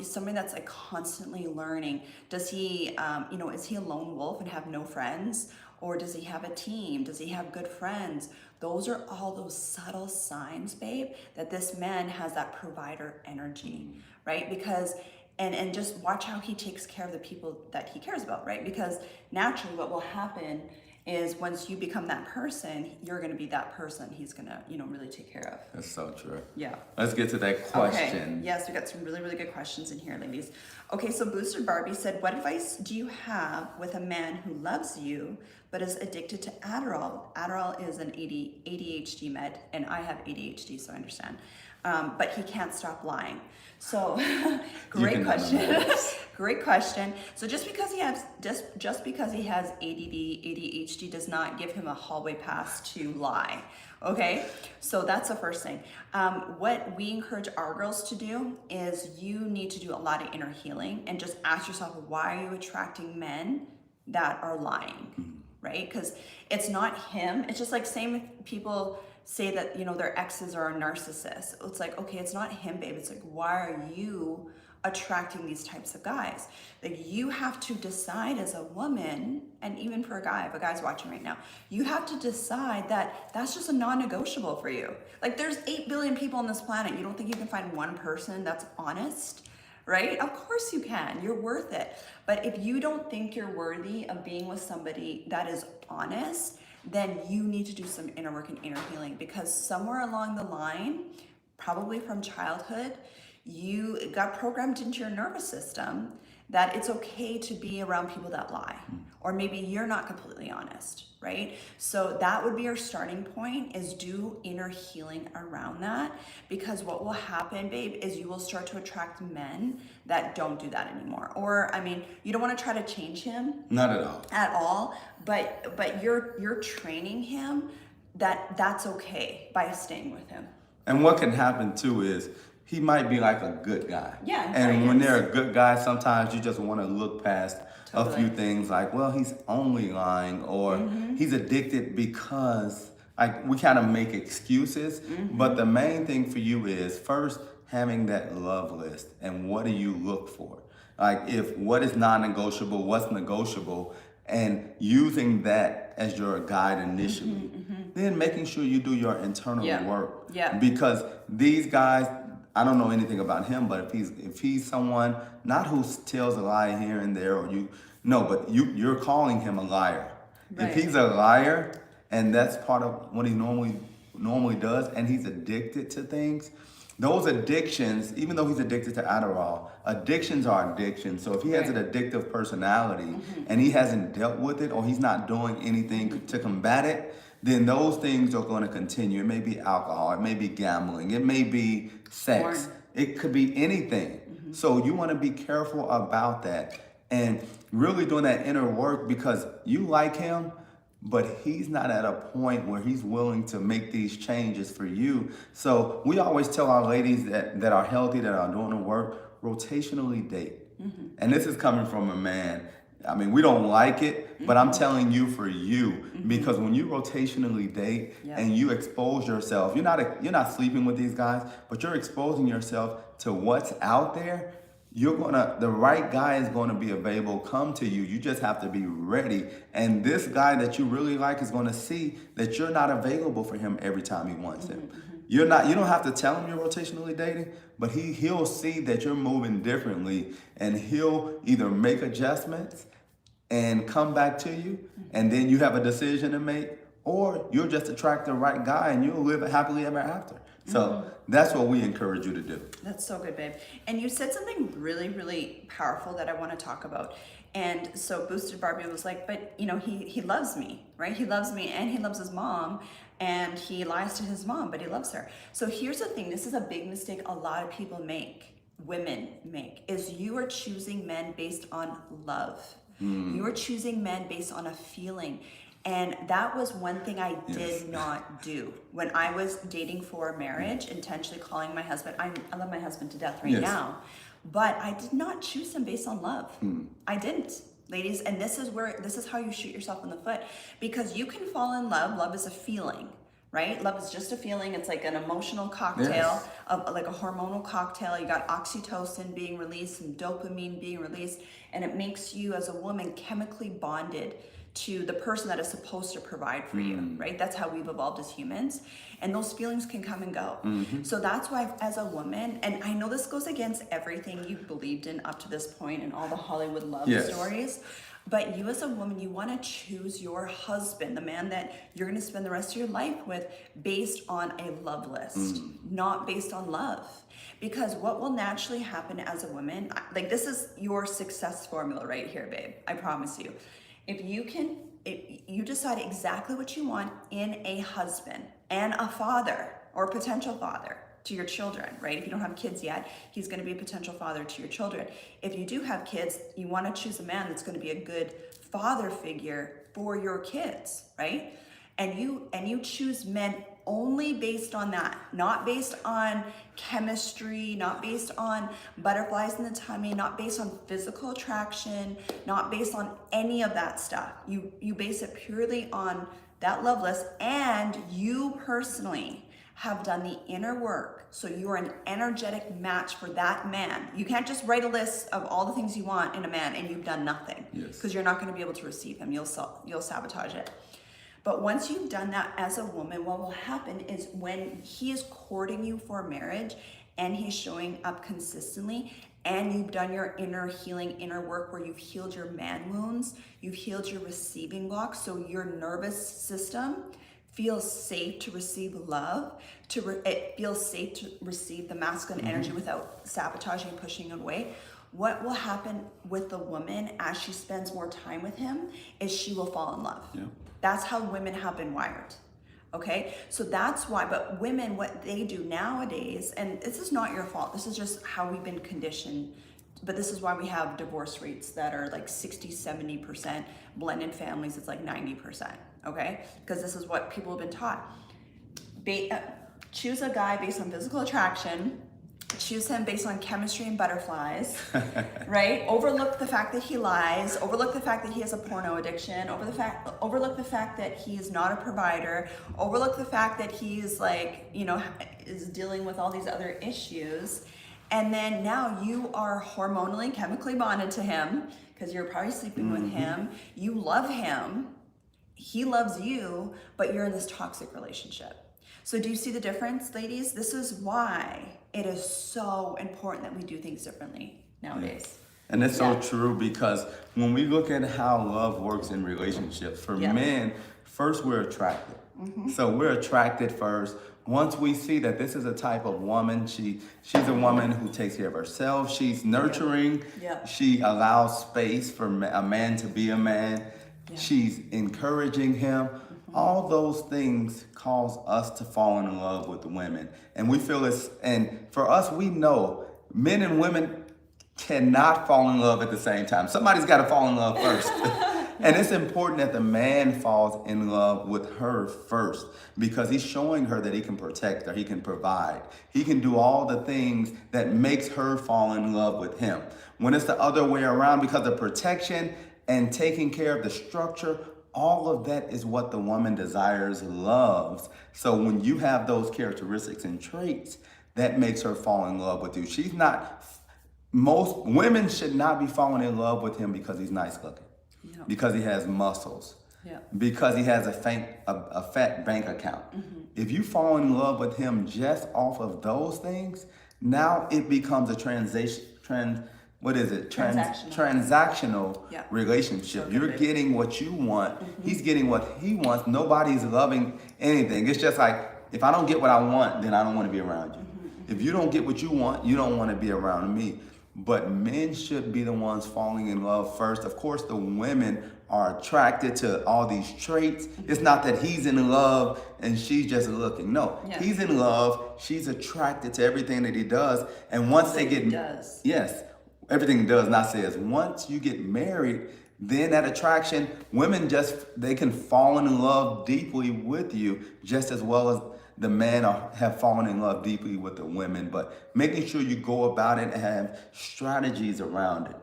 Somebody that's like constantly learning. Does he is he a lone wolf and have no friends? Or does he have a team? Does he have good friends? Those are all those subtle signs, babe, that this man has that provider energy, right? Because and just watch how he takes care of the people that he cares about, right? Because naturally what will happen is once you become that person, you're going to be that person he's going to, really take care of. That's so true. Yeah. Let's get to that question. Okay. Yes, we got some really, really good questions in here, ladies. Okay, so Boosted Barbie said, what advice do you have with a man who loves you but is addicted to Adderall? Adderall is an ADHD med, and I have ADHD, so I understand. But he can't stop lying. So, great question. Great question. So just because he has ADD, ADHD does not give him a hallway pass to lie. Okay, so that's the first thing. What we encourage our girls to do is you need to do a lot of inner healing and just ask yourself, why are you attracting men that are lying, right? Because it's not him. It's just like same if people say that, their exes are a narcissist. It's like, okay, it's not him, babe. It's like, why are you attracting these types of guys? Like, you have to decide as a woman, and even for a guy, if a guy's watching right now, you have to decide that that's just a non-negotiable for you. Like, there's 8 billion people on this planet. You don't think you can find one person that's honest, right? Of course you can. You're worth it. But if you don't think you're worthy of being with somebody that is honest, then you need to do some inner work and inner healing, because somewhere along the line, probably from childhood, you got programmed into your nervous system that it's okay to be around people that lie, or maybe you're not completely honest, right? So that would be our starting point, is do inner healing around that, because what will happen, babe, is you will start to attract men that don't do that anymore. Or, you don't want to try to change him. Not at all. At all, but you're training him that's okay by staying with him. And what can happen too is he might be like a good guy. Yeah. And when they're a good guy, sometimes you just want to look past a few things like, well, he's only lying, or he's addicted because, like, we kind of make excuses. But the main thing for you is first having that love list, and what do you look for? Like, if what is non-negotiable, what's negotiable, and using that as your guide initially. Then making sure you do your internal work. Yeah. Because these guys, I don't know anything about him, but if he's someone not who tells a lie here and there, or but you're calling him a liar. Right. If he's a liar, and that's part of what he normally does, and he's addicted to things, those addictions, even though he's addicted to Adderall, addictions are addictions. So if he has an addictive personality and he hasn't dealt with it, or he's not doing anything to combat it, then those things are going to continue. It may be alcohol, it may be gambling, it may be sex, it could be anything. So you want to be careful about that and really doing that inner work, because you like him, but he's not at a point where he's willing to make these changes for you. So we always tell our ladies that are healthy, that are doing the work, rotationally date. And this is coming from a man. We don't like it, but I'm telling you for you, because when you rotationally date and you expose yourself, you're not sleeping with these guys, but you're exposing yourself to what's out there. The right guy is going to be available, come to you. You just have to be ready. And this guy that you really like is going to see that you're not available for him every time he wants him. You don't have to tell him you're rotationally dating, but he'll see that you're moving differently, and he'll either make adjustments and come back to you, and then you have a decision to make, or you'll just attract the right guy and you'll live happily ever after. So that's what we encourage you to do. That's so good, babe. And you said something really, really powerful that I want to talk about. And so Boosted Barbie was like, but he loves me, right? He loves me, and he loves his mom, and he lies to his mom, but he loves her. So here's the thing. This is a big mistake a lot of people women make, is you are choosing men based on love. You are choosing men based on a feeling. And that was one thing I did not do when I was dating for marriage, intentionally calling my husband. I love my husband to death right now, but I did not choose him based on love. I didn't, ladies. And this is how you shoot yourself in the foot, because you can fall in love. Love is a feeling, right? Love is just a feeling. It's like an emotional cocktail, like a hormonal cocktail. You got oxytocin being released and dopamine being released, and it makes you as a woman chemically bonded to the person that is supposed to provide for you, right? That's how we've evolved as humans. And those feelings can come and go. So that's why as a woman, and I know this goes against everything you've believed in up to this point and all the Hollywood love stories, but you as a woman, you want to choose your husband, the man that you're going to spend the rest of your life with, based on a love list, not based on love. Because what will naturally happen as a woman, like this is your success formula right here, babe. I promise you. If you decide exactly what you want in a husband and a father or potential father to your children, right? If you don't have kids yet, he's going to be a potential father to your children. If you do have kids, you want to choose a man that's going to be a good father figure for your kids, right? And you choose men only based on that, not based on chemistry, not based on butterflies in the tummy, not based on physical attraction, not based on any of that stuff. You base it purely on that love list, and you personally have done the inner work, so you are an energetic match for that man. You can't just write a list of all the things you want in a man and you've done nothing, because you're not going to be able to receive him. You'll sabotage it. But once you've done that as a woman, what will happen is when he is courting you for marriage and he's showing up consistently, and you've done your inner healing, inner work where you've healed your man wounds, you've healed your receiving blocks, so your nervous system feels safe to receive love, it feels safe to receive the masculine energy without sabotaging and pushing it away. What will happen with the woman as she spends more time with him is she will fall in love. That's how women have been wired. Okay, so that's why, but women, what they do nowadays, and this is not your fault, this is just how we've been conditioned, but this is why we have divorce rates that are like 60-70%, blended families it's like 90%, okay? Because this is what people have been taught. Choose a guy based on physical attraction, choose him based on chemistry and butterflies, right? Overlook the fact that he lies, overlook the fact that he has a porno addiction, overlook the fact that he is not a provider, overlook the fact that he's like, is dealing with all these other issues. And then now you are hormonally, chemically bonded to him because you're probably sleeping with him. You love him. He loves you, but you're in this toxic relationship. So do you see the difference, ladies? This is why it is so important that we do things differently nowadays. And it's so true, because when we look at how love works in relationships, for men, first we're attracted. So we're attracted first. Once we see that this is a type of woman, she's a woman who takes care of herself, she's nurturing, she allows space for a man to be a man, she's encouraging him. All those things cause us to fall in love with women. And we feel it's, and for us, we know men and women cannot fall in love at the same time. Somebody's got to fall in love first. And it's important that the man falls in love with her first, because he's showing her that he can protect her, he can provide, he can do all the things that makes her fall in love with him. When it's the other way around, because of protection and taking care of the structure, all of that is what the woman desires, loves. So when you have those characteristics and traits, that makes her fall in love with you. Most women should not be falling in love with him because he's nice looking, because he has muscles, because he has a fat bank account. If you fall in love with him just off of those things, now it becomes a transactional relationship. You're getting what you want. He's getting what he wants. Nobody's loving anything. It's just like, if I don't get what I want, then I don't want to be around you. If you don't get what you want, you don't want to be around me. But men should be the ones falling in love first. Of course, the women are attracted to all these traits. It's not that he's in love and she's just looking. No, he's in love. She's attracted to everything that he does. And once they get, everything he does, not says. Once you get married, then that attraction, women they can fall in love deeply with you just as well as the men have fallen in love deeply with the women. But making sure you go about it and have strategies around it.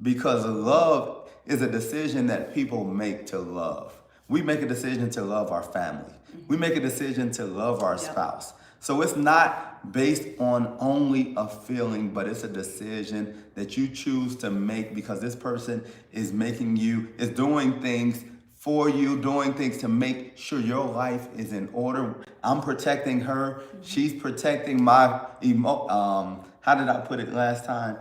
Because love is a decision that people make to love. We make a decision to love our family. We make a decision to love our spouse. So it's not based on only a feeling, but it's a decision that you choose to make because this person is doing things for you, doing things to make sure your life is in order. I'm protecting her. She's protecting my how did I put it last time?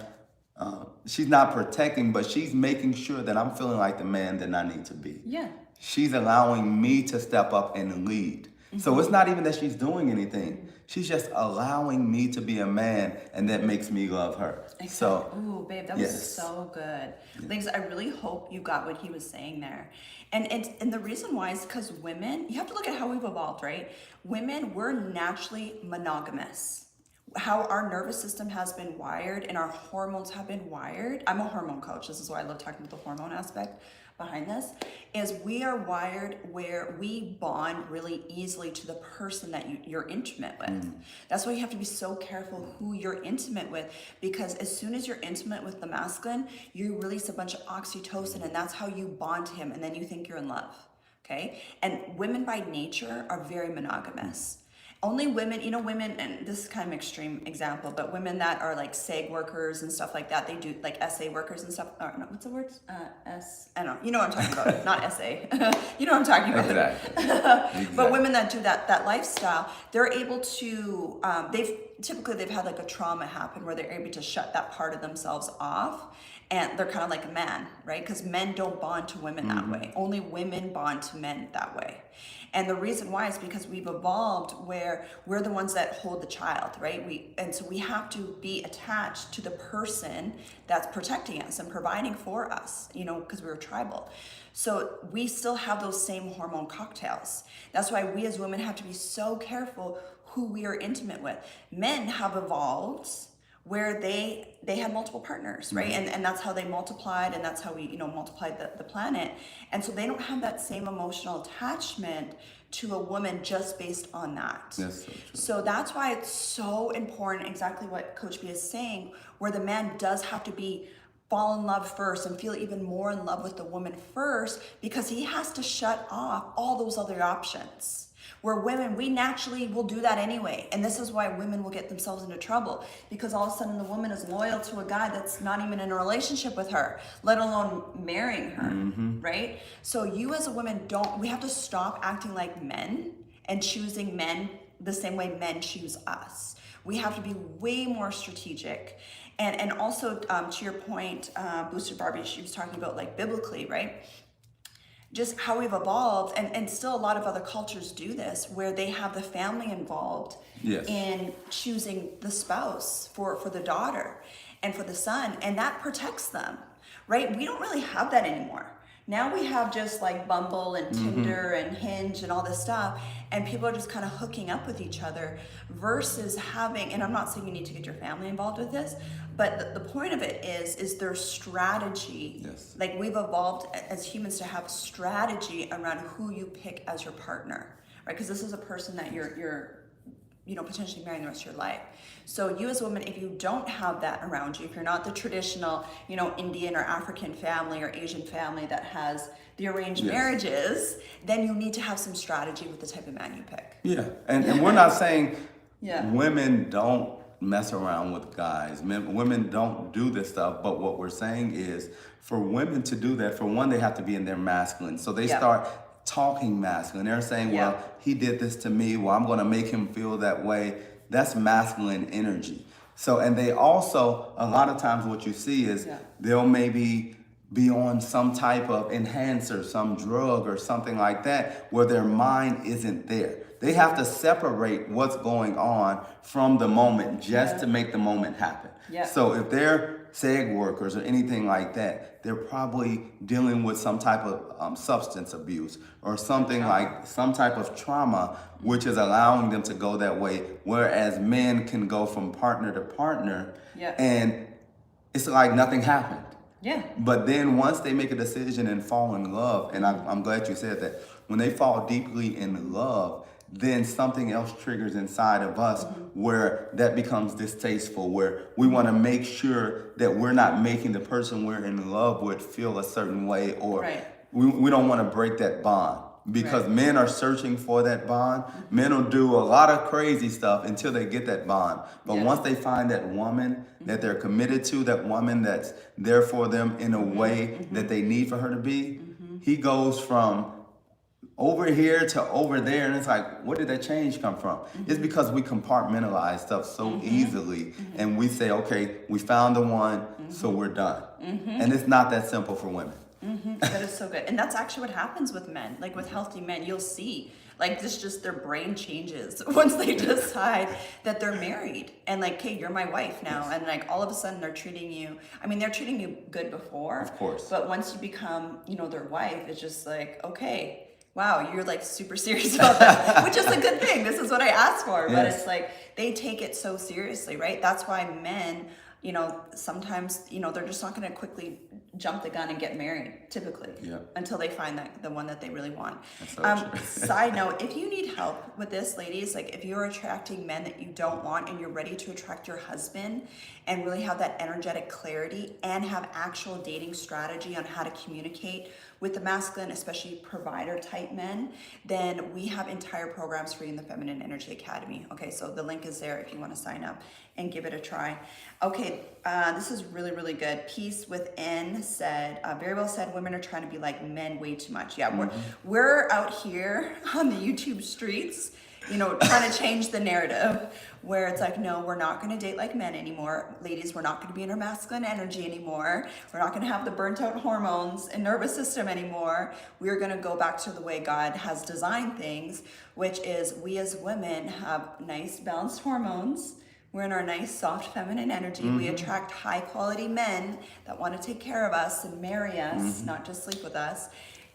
She's not protecting, but she's making sure that I'm feeling like the man that I need to be. Yeah. She's allowing me to step up and lead. So it's not even that she's doing anything. She's just allowing me to be a man, and that makes me love her. Exactly. So, ooh, babe, that was so good. Ladies, I really hope you got what he was saying there. And the reason why is because women, you have to look at how we've evolved, right? Women, we're naturally monogamous. How our nervous system has been wired and our hormones have been wired. I'm a hormone coach. This is why I love talking about the hormone aspect behind this, is we are wired where we bond really easily to the person that you're intimate with. That's why you have to be so careful who you're intimate with, because as soon as you're intimate with the masculine, you release a bunch of oxytocin, and that's how you bond to him, and then you think you're in love, okay? And women by nature are very monogamous. Only women, women, and this is kind of an extreme example, but women that are like SAG workers and stuff like that, they do like SA workers and stuff. Or no, what's the word? I don't know. You know what I'm talking about. Not SA. You know what I'm talking about. exactly. But women that do that lifestyle, they're able to, they've had like a trauma happen where they're able to shut that part of themselves off. And they're kind of like a man, right? Because men don't bond to women that way. Only women bond to men that way. And the reason why is because we've evolved where we're the ones that hold the child, right? So we have to be attached to the person that's protecting us and providing for us, because we're tribal. So we still have those same hormone cocktails. That's why we as women have to be so careful who we are intimate with. Men have evolved where they had multiple partners, right? And that's how they multiplied, and that's how we, multiplied the planet. And so they don't have that same emotional attachment to a woman just based on that. That's so true. So that's why it's so important, exactly what Coach B is saying, where the man does have to fall in love first and feel even more in love with the woman first, because he has to shut off all those other options. Where women, we naturally will do that anyway. And this is why women will get themselves into trouble, because all of a sudden the woman is loyal to a guy that's not even in a relationship with her, let alone marrying her, right? So you as a woman we have to stop acting like men and choosing men the same way men choose us. We have to be way more strategic. And also to your point, Booster Barbie, she was talking about like biblically, right? Just how we've evolved, and still a lot of other cultures do this, where they have the family involved in choosing the spouse for the daughter and for the son, and that protects them, right? We don't really have that anymore. Now we have just like Bumble and Tinder and Hinge and all this stuff, and people are just kind of hooking up with each other versus having, and I'm not saying you need to get your family involved with this, but the point of it is there's strategy. Yes. Like we've evolved as humans to have strategy around who you pick as your partner, right? Because this is a person that you're potentially marrying the rest of your life. So you as a woman, if you don't have that around you, if you're not the traditional, Indian or African family or Asian family that has the arranged marriages, then you need to have some strategy with the type of man you pick. Yeah, and we're not saying women don't mess around with guys. Women don't do this stuff, but what we're saying is for women to do that, for one, they have to be in their masculine. So they start talking masculine. They're saying, well, he did this to me, well, I'm going to make him feel that way. That's masculine energy. So, and they also, a lot of times what you see is they'll maybe be on some type of enhancer, some drug or something like that, where their mind isn't there. They have to separate what's going on from the moment just to make the moment happen. Yeah. So if they're SAG workers or anything like that, they're probably dealing with some type of substance abuse or something like some type of trauma, which is allowing them to go that way. Whereas men can go from partner to partner and it's like nothing happened. Yeah. But then once they make a decision and fall in love, and I'm glad you said that, when they fall deeply in love, then something else triggers inside of us where that becomes distasteful, where we want to make sure that we're not making the person we're in love with feel a certain way, or we don't want to break that bond. Because men are searching for that bond. Men will do a lot of crazy stuff until they get that bond. But once they find that woman that they're committed to, that woman that's there for them in a way that they need for her to be, he goes from over here to over there, and it's like, where did that change come from? It's because we compartmentalize stuff so easily, and we say, okay, we found the one, so we're done. And it's not that simple for women. That is so good. And that's actually what happens with men. Like with healthy men, you'll see like this, just their brain changes once they decide that they're married and like, hey, you're my wife now. And like all of a sudden they're treating you, I mean, they're treating you good before. Of course. But once you become, their wife, it's just like, okay, wow, you're like super serious about that, which is a good thing. This is what I asked for. But it's like, they take it so seriously, right? That's why men, sometimes, they're just not going to quickly jump the gun and get married, typically, until they find the one that they really want. Side note, if you need help with this, ladies, like if you're attracting men that you don't want and you're ready to attract your husband and really have that energetic clarity and have actual dating strategy on how to communicate with the masculine, especially provider type men, then we have entire programs for you in the Feminine Energy Academy. Okay, so the link is there if you want to sign up and give it a try. Okay, this is really, really good. Peace Within said, very well said, women are trying to be like men way too much. Yeah, we're out here on the YouTube streets, trying to change the narrative where it's like, no, we're not going to date like men anymore. Ladies, we're not going to be in our masculine energy anymore. We're not going to have the burnt out hormones and nervous system anymore. We're going to go back to the way God has designed things, which is we as women have nice balanced hormones. We're in our nice, soft, feminine energy. We attract high-quality men that want to take care of us and marry us, not just sleep with us,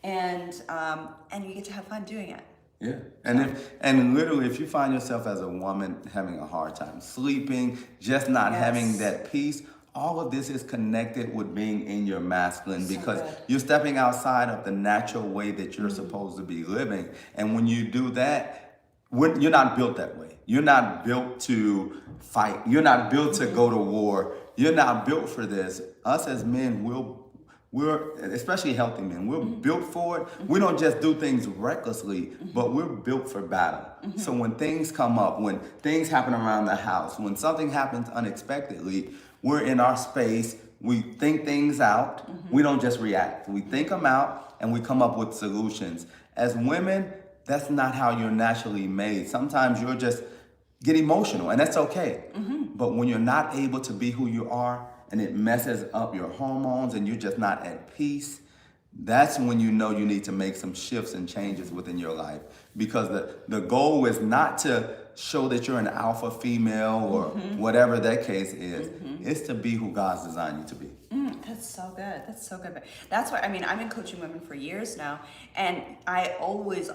and you get to have fun doing it. Yeah, and literally, if you find yourself as a woman having a hard time sleeping, just not having that peace, all of this is connected with being in your masculine because you're stepping outside of the natural way that you're supposed to be living, and when you do that, you're not built that way. You're not built to fight. You're not built to go to war. You're not built for this. Us as men, we're especially healthy men, we're built for it. We don't just do things recklessly, but we're built for battle. So when things come up, when things happen around the house, when something happens unexpectedly, we're in our space. We think things out. We don't just react. We think them out and we come up with solutions. As women, that's not how you're naturally made. Sometimes you'll just get emotional, and that's okay. But when you're not able to be who you are and it messes up your hormones and you're just not at peace, that's when you know you need to make some shifts and changes within your life. Because the goal is not to show that you're an alpha female or whatever that case is. It's to be who God's designed you to be. That's so good. That's so good. That's why, I've been coaching women for years now, and I always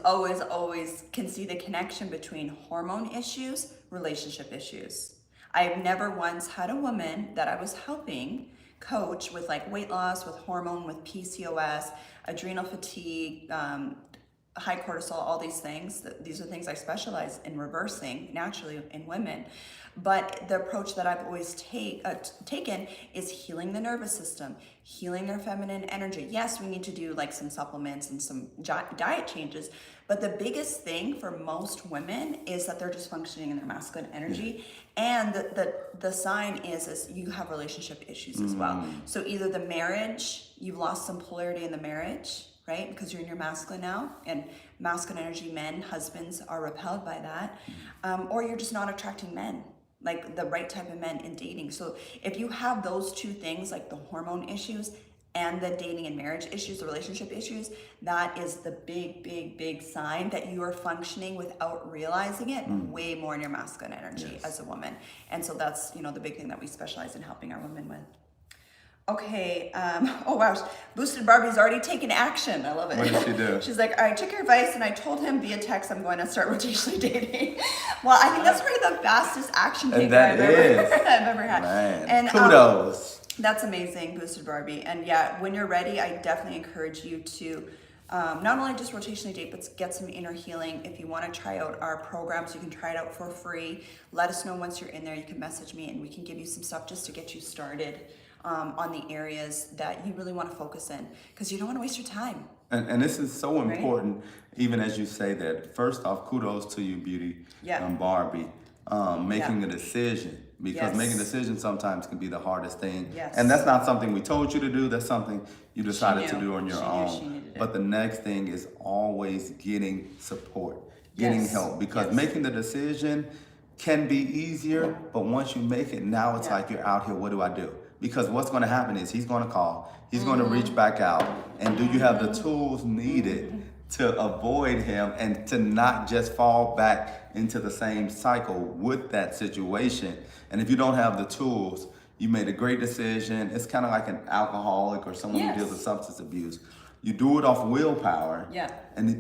can see the connection between hormone issues, relationship issues. I've never once had a woman that I was helping coach with like weight loss, with hormone, with PCOS, adrenal fatigue, high cortisol, all these things. These are things I specialize in reversing naturally in women. But the approach that I've always taken is healing the nervous system, healing their feminine energy. Yes, we need to do like some supplements and some diet changes, but the biggest thing for most women is that they're just functioning in their masculine energy. And the sign is you have relationship issues as well. So either the marriage, you've lost some polarity in the marriage, right? Because you're in your masculine now, and masculine energy men, husbands are repelled by that, or you're just not attracting men, like the right type of men in dating. So if you have those two things, like the hormone issues and the dating and marriage issues, the relationship issues, that is the big sign that you are functioning without realizing it way more in your masculine energy as a woman. And so that's, the big thing that we specialize in helping our women with. Okay, oh wow, Boosted Barbie's already taken action. I love it. What did she do? She's like, I took your advice and I told him via text I'm going to start rotationally dating. Well, I think that's probably the fastest action taker I've ever had. Man. And kudos. That's amazing, Boosted Barbie. And yeah, when you're ready, I definitely encourage you to not only just rotationally date, but get some inner healing. If you want to try out our programs, you can try it out for free. Let us know once you're in there. You can message me and we can give you some stuff just to get you started on the areas that you really want to focus in, because you don't want to waste your time. And this is so important, even as you say that. First off, kudos to you, Beauty Barbie, making a decision, because making decisions sometimes can be the hardest thing. And that's not something we told you to do. That's something you decided to do on your own. But the next thing is always getting support, getting Yes. help, because Yes. making the decision can be easier, but once you make it, now it's like you're out here, what do I do? Because what's going to happen is he's going to call, he's going to reach back out, and do you have the tools needed to avoid him and to not just fall back into the same cycle with that situation? And if you don't have the tools, you made a great decision. It's kind of like an alcoholic or someone who deals with substance abuse. You do it off willpower,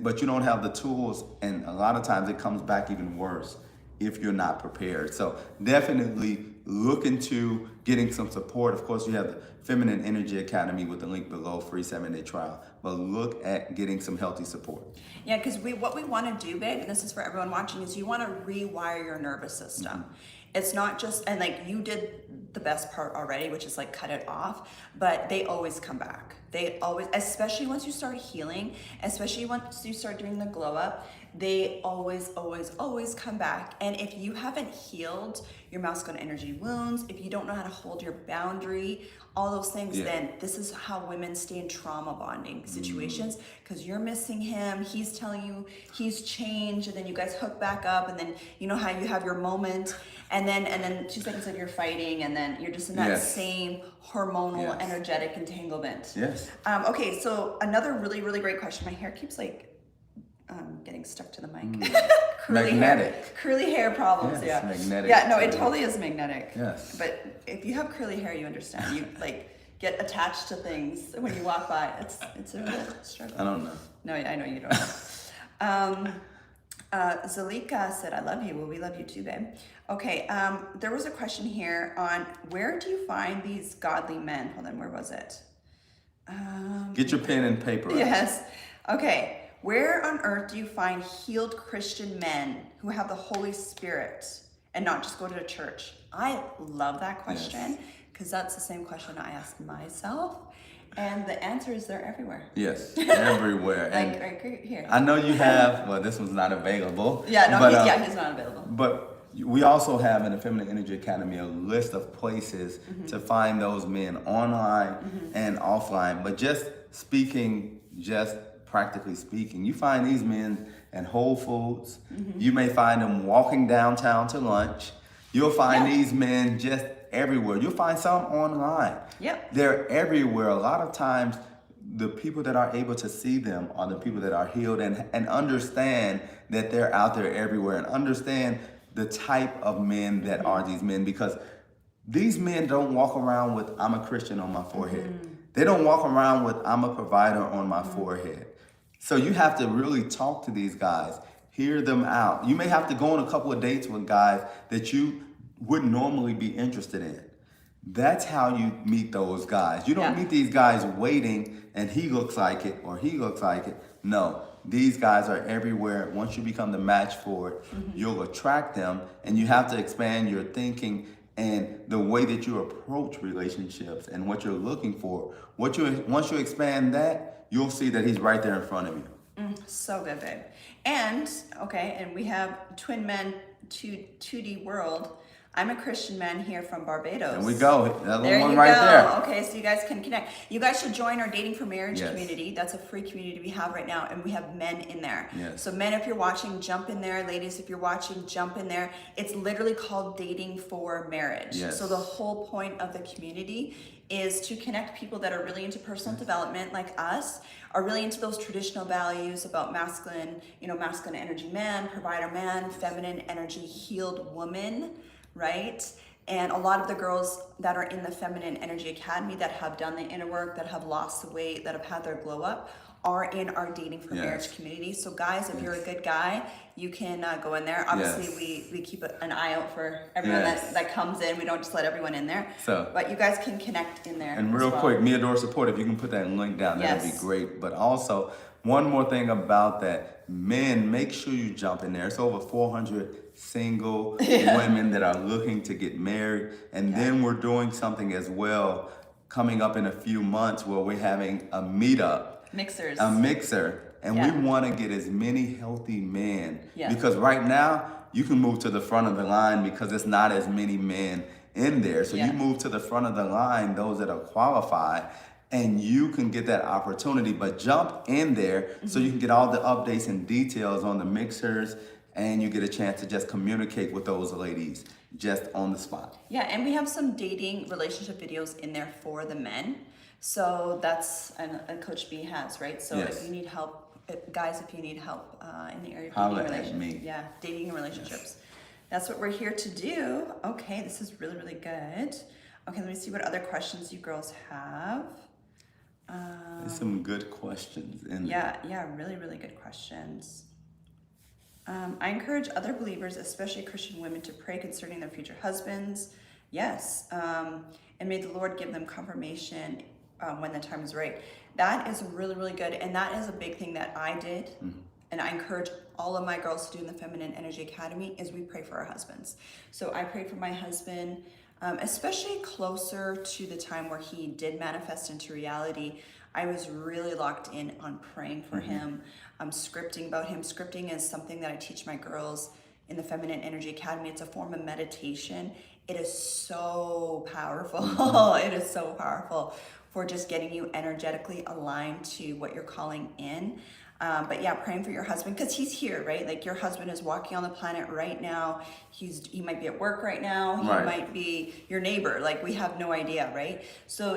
but you don't have the tools, and a lot of times it comes back even worse if you're not prepared. So definitely look into getting some support. Of course, you have the Feminine Energy Academy with the link below, free 7-day trial. But look at getting some healthy support. Yeah, because what we want to do, babe, and this is for everyone watching, is you want to rewire your nervous system. It's not just, and like you did the best part already, which is like cut it off, but they always come back. They always, especially once you start healing, especially once you start doing the glow up, they always, always, always come back. And if you haven't healed your masculine energy wounds, if you don't know how to hold your boundary, all those things, then this is how women stay in trauma bonding situations, because you're missing him, he's telling you he's changed, and then you guys hook back up, and then you know how you have your moment, and then 2 seconds later you're fighting, and then you're just in that same hormonal energetic entanglement. Okay, so another really, really great question. My hair keeps like getting stuck to the mic. Curly hair problems. Magnetic. Yeah, no, it totally is magnetic. Yes. But if you have curly hair, you understand. You like get attached to things when you walk by. It's a real struggle. I don't know. No, I know you don't know. Zalika said, I love you. Well, we love you too, babe. Okay, there was a question here on where do you find these godly men? Hold on, where was it? Get your pen and paper. Yes. Okay. Where on earth do you find healed Christian men who have the Holy Spirit and not just go to a church? I love that question because that's the same question I asked myself. And the answer is they're everywhere. Yes, everywhere. Like right here. I know you have, well, this one's not available. Yeah, no, he's not available. But we also have in the Feminine Energy Academy a list of places to find those men online and offline. But practically speaking, you find these men in Whole Foods. You may find them walking downtown to lunch. You'll find these men just everywhere. You'll find some online. They're everywhere. A lot of times, the people that are able to see them are the people that are healed and understand that they're out there everywhere and understand the type of men that are these men, because these men don't walk around with "I'm a Christian" on my forehead. They don't walk around with "I'm a provider" on my forehead. So you have to really talk to these guys, hear them out. You may have to go on a couple of dates with guys that you wouldn't normally be interested in. That's how you meet those guys. You don't meet these guys waiting and he looks like it or he looks like it. No, these guys are everywhere. Once you become the match for it, you'll attract them, and you have to expand your thinking and the way that you approach relationships and what you're looking for. Once you expand that, you'll see that he's right there in front of you. So good, babe. And, okay, and we have Twin Men 2D World. I'm a Christian man here from Barbados. There we go. That there one you right go. there. Okay, so you guys can connect. You guys should join our Dating for Marriage Yes. community. That's a free community we have right now, and we have men in there. Yes. So men, if you're watching, jump in there. Ladies, if you're watching, jump in there. It's literally called Dating for Marriage. Yes. So the whole point of the community is to connect people that are really into personal development like us, are really into those traditional values about masculine energy man, provider man, feminine energy healed woman, right? And a lot of the girls that are in the Feminine Energy Academy that have done the inner work, that have lost the weight, that have had their glow up, are in our Dating for Marriage community. So guys, if you're a good guy, you can go in there. Obviously, we keep an eye out for everyone that comes in. We don't just let everyone in there. But you guys can connect in there. And real quick, Adora support, if you can put that link down, that'd be great. But also, one more thing about that, men, make sure you jump in there. It's over 400 single women that are looking to get married. And then we're doing something as well coming up in a few months where we're having a meetup. A mixer. And we want to get as many healthy men. Because right now, you can move to the front of the line because there's not as many men in there. So you move to the front of the line, those that are qualified, and you can get that opportunity. But jump in there so you can get all the updates and details on the mixers, and you get a chance to just communicate with those ladies just on the spot. Yeah, and we have some dating relationship videos in there for the men. So that's, and Coach B has, right? So Yes. if you need help, guys, if you need help in the area of Holla dating at relationships. me. Yeah, dating and relationships. That's what we're here to do. Okay, this is really, really good. Okay, let me see what other questions you girls have. There's some good questions in there. Yeah, really, really good questions. I encourage other believers, especially Christian women, to pray concerning their future husbands. Yes, and may the Lord give them confirmation when the time is right. That is really, really good, and that is a big thing that I did, and I encourage all of my girls to do in the Feminine Energy Academy, is we pray for our husbands. So I prayed for my husband, especially closer to the time where he did manifest into reality. I was really locked in on praying for him, scripting about him. Scripting is something that I teach my girls in the Feminine Energy Academy. It's a form of meditation. It is so powerful. It is so powerful for just getting you energetically aligned to what you're calling in. But yeah, praying for your husband, because he's here, right? Like your husband is walking on the planet right now. He might be at work right now. He Right. might be your neighbor. Like we have no idea, right? So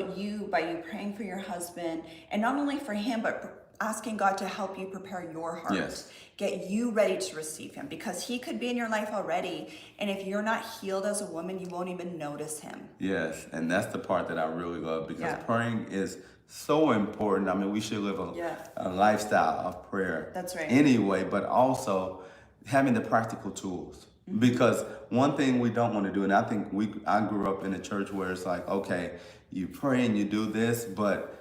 by you praying for your husband, and not only for him, but asking God to help you prepare your heart. Yes. Get you ready to receive him, because he could be in your life already. And if you're not healed as a woman, you won't even notice him. Yes, and that's the part that I really love, because Yeah. praying is so important. I mean, we should live a lifestyle of prayer. That's right. Anyway, but also having the practical tools. Because one thing we don't want to do, and I think I grew up in a church where it's like, okay, you pray and you do this, but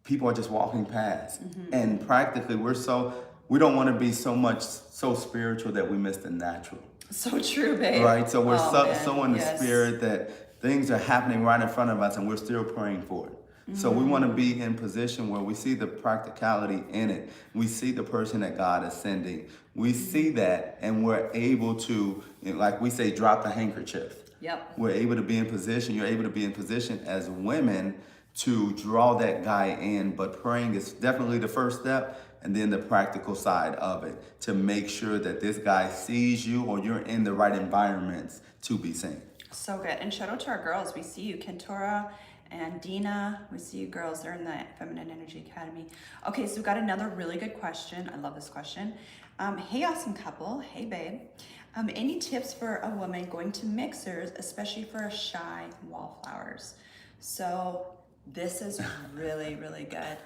people are just walking past. And practically, we don't want to be so spiritual that we miss the natural. So true, babe. Right, so we're man. so in the Yes. spirit that things are happening right in front of us and we're still praying for it. So we want to be in position where we see the practicality in it. We see the person that God is sending. We see that, and we're able to, like we say, drop the handkerchief. Yep. We're able to be in position. You're able to be in position as women to draw that guy in. But praying is definitely the first step, and then the practical side of it to make sure that this guy sees you or you're in the right environments to be seen. So good. And shout out to our girls. We see you, Kentora and Dina. We see you girls. They're in the Feminine Energy Academy. Okay, so we've got another really good question. I love this question. Hey, awesome couple. Hey, babe. Any tips for a woman going to mixers, especially for shy wallflowers? So this is really, really good.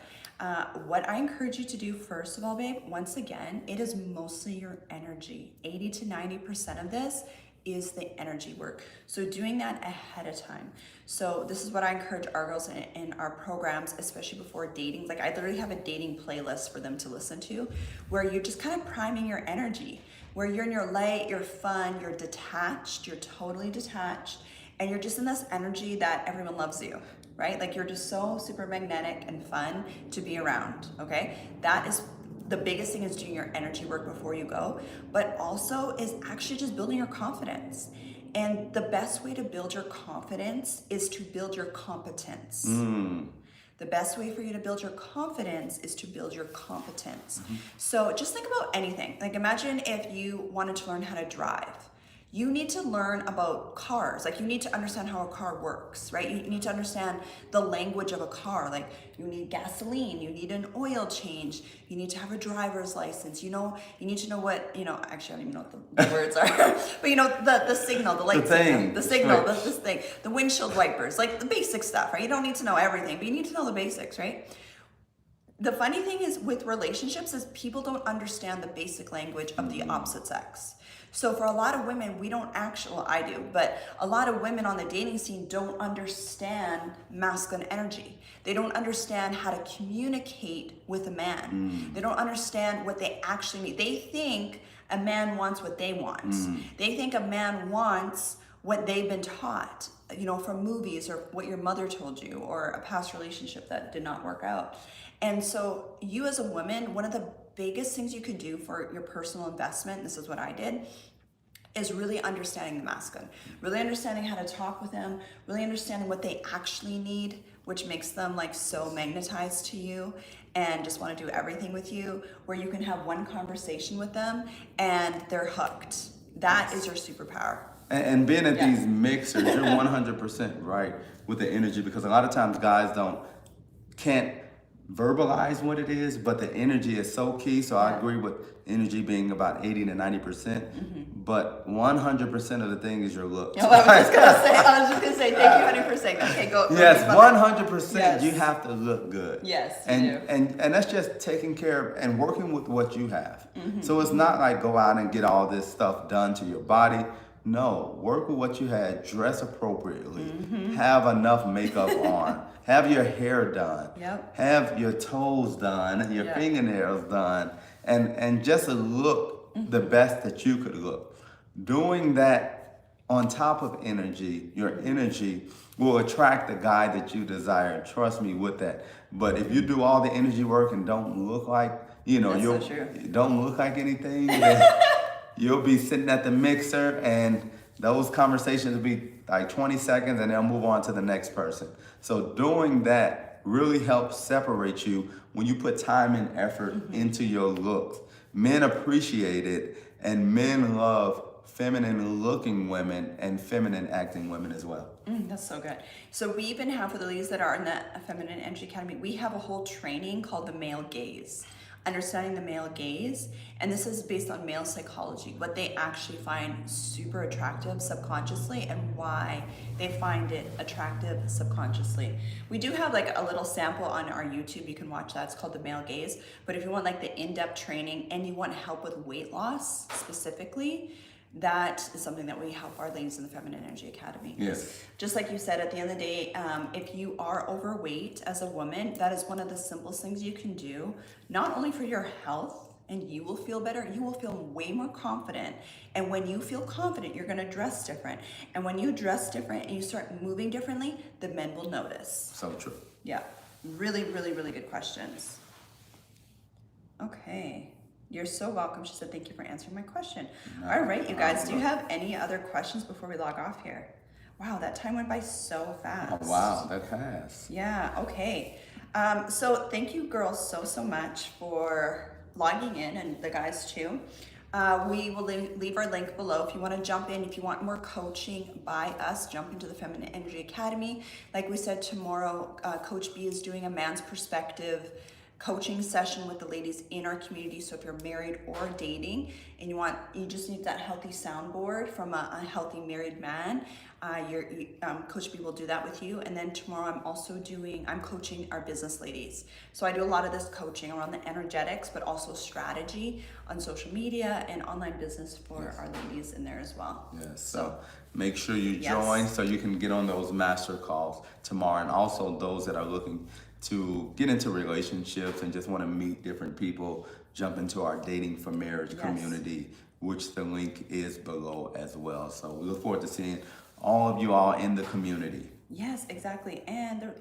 What I encourage you to do, first of all, babe, once again, it is mostly your energy. 80 to 90% of this is the energy work. So doing that ahead of time. So this is what I encourage our girls in our programs, especially before dating. Like I literally have a dating playlist for them to listen to, where you're just kind of priming your energy, where you're in your light, you're fun, you're detached, you're totally detached, and you're just in this energy that everyone loves you, right? Like you're just so super magnetic and fun to be around, okay? That is the biggest thing, is doing your energy work before you go, but also is actually just building your confidence. And the best way to build your confidence is to build your competence. The best way for you to build your confidence is to build your competence. So just think about anything. Like imagine if you wanted to learn how to drive. You need to learn about cars. Like you need to understand how a car works, right? You need to understand the language of a car. Like you need gasoline, you need an oil change, you need to have a driver's license. You need to know what, actually I don't even know what the words are, but the signal, the light signal, the signal, this thing, the windshield wipers, like the basic stuff, right? You don't need to know everything, but you need to know the basics, right? The funny thing is with relationships is people don't understand the basic language of the opposite sex. So for a lot of women, I do, but a lot of women on the dating scene don't understand masculine energy. They don't understand how to communicate with a man. They don't understand what they actually need. They think a man wants what they want. They think a man wants what they've been taught, from movies or what your mother told you or a past relationship that did not work out. And so you as a woman, one of the biggest things you could do for your personal investment, this is what I did, is really understanding the masculine, really understanding how to talk with them, really understanding what they actually need, which makes them like so magnetized to you and just want to do everything with you, where you can have one conversation with them and they're hooked. That is your superpower. And being at these mixers, you're 100% right with the energy, because a lot of times guys can't verbalize what it is, but the energy is so key. So I agree with energy being about 80 to 90%, but 100% of the thing is your looks. No, I was just gonna say, thank you, honey, for saying that. Okay, go. Yes, 100%. Yes. You have to look good. Yes, you and, do. And that's just taking care of and working with what you have. So it's not like go out and get all this stuff done to your body. No, work with what you had, dress appropriately, have enough makeup on, have your hair done, have your toes done, your fingernails done, and just look the best that you could look. Doing that on top of energy, your energy will attract the guy that you desire. Trust me with that. But if you do all the energy work and don't look like, don't look like anything, then you'll be sitting at the mixer and those conversations will be like 20 seconds and they'll move on to the next person. So doing that really helps separate you when you put time and effort into your looks. Men appreciate it, and men love feminine looking women and feminine acting women as well. That's so good. So we even have, for the ladies that are in the Feminine Energy Academy, we have a whole training called the male gaze. Understanding the male gaze, and this is based on male psychology, what they actually find super attractive subconsciously and why they find it attractive subconsciously. We do have like a little sample on our YouTube, you can watch that, it's called the male gaze. But if you want like the in-depth training and you want help with weight loss specifically, that is something that we help our ladies in the Feminine Energy Academy. Yes. Just like you said, at the end of the day, if you are overweight as a woman, that is one of the simplest things you can do, not only for your health, and you will feel better, you will feel way more confident. And when you feel confident, you're gonna dress different. And when you dress different and you start moving differently, the men will notice. So true. Yeah, really, really, really good questions. Okay. You're so welcome. She said, thank you for answering my question. All right, you guys, do you have any other questions before we log off here? Wow, that time went by so fast. Oh, wow, that has. Yeah, okay. So thank you girls so much for logging in, and the guys too. We will leave our link below if you want to jump in. If you want more coaching by us, jump into the Feminine Energy Academy. Like we said, tomorrow, Coach B is doing a man's perspective coaching session with the ladies in our community. So if you're married or dating and you just need that healthy soundboard from a healthy married man, Coach B will do that with you. And then tomorrow I'm coaching our business ladies. So I do a lot of this coaching around the energetics, but also strategy on social media and online business for our ladies in there as well. Yes, so make sure you join so you can get on those master calls tomorrow. And also those that are looking to get into relationships and just want to meet different people, jump into our Dating for Marriage community, which the link is below as well. So we look forward to seeing all of you all in the community. Yes, exactly. And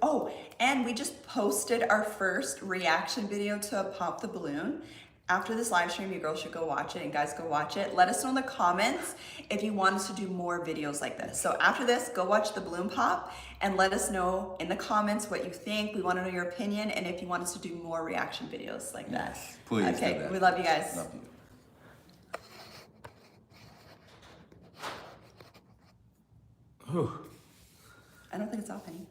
and we just posted our first reaction video to Pop the Balloon. After this live stream, you girls should go watch it, and guys, go watch it. Let us know in the comments if you want us to do more videos like this. So after this, go watch the balloon pop and let us know in the comments what you think. We want to know your opinion and if you want us to do more reaction videos like that. Please okay, do that. We love you guys. Love you. Whew. I don't think it's off, Penny.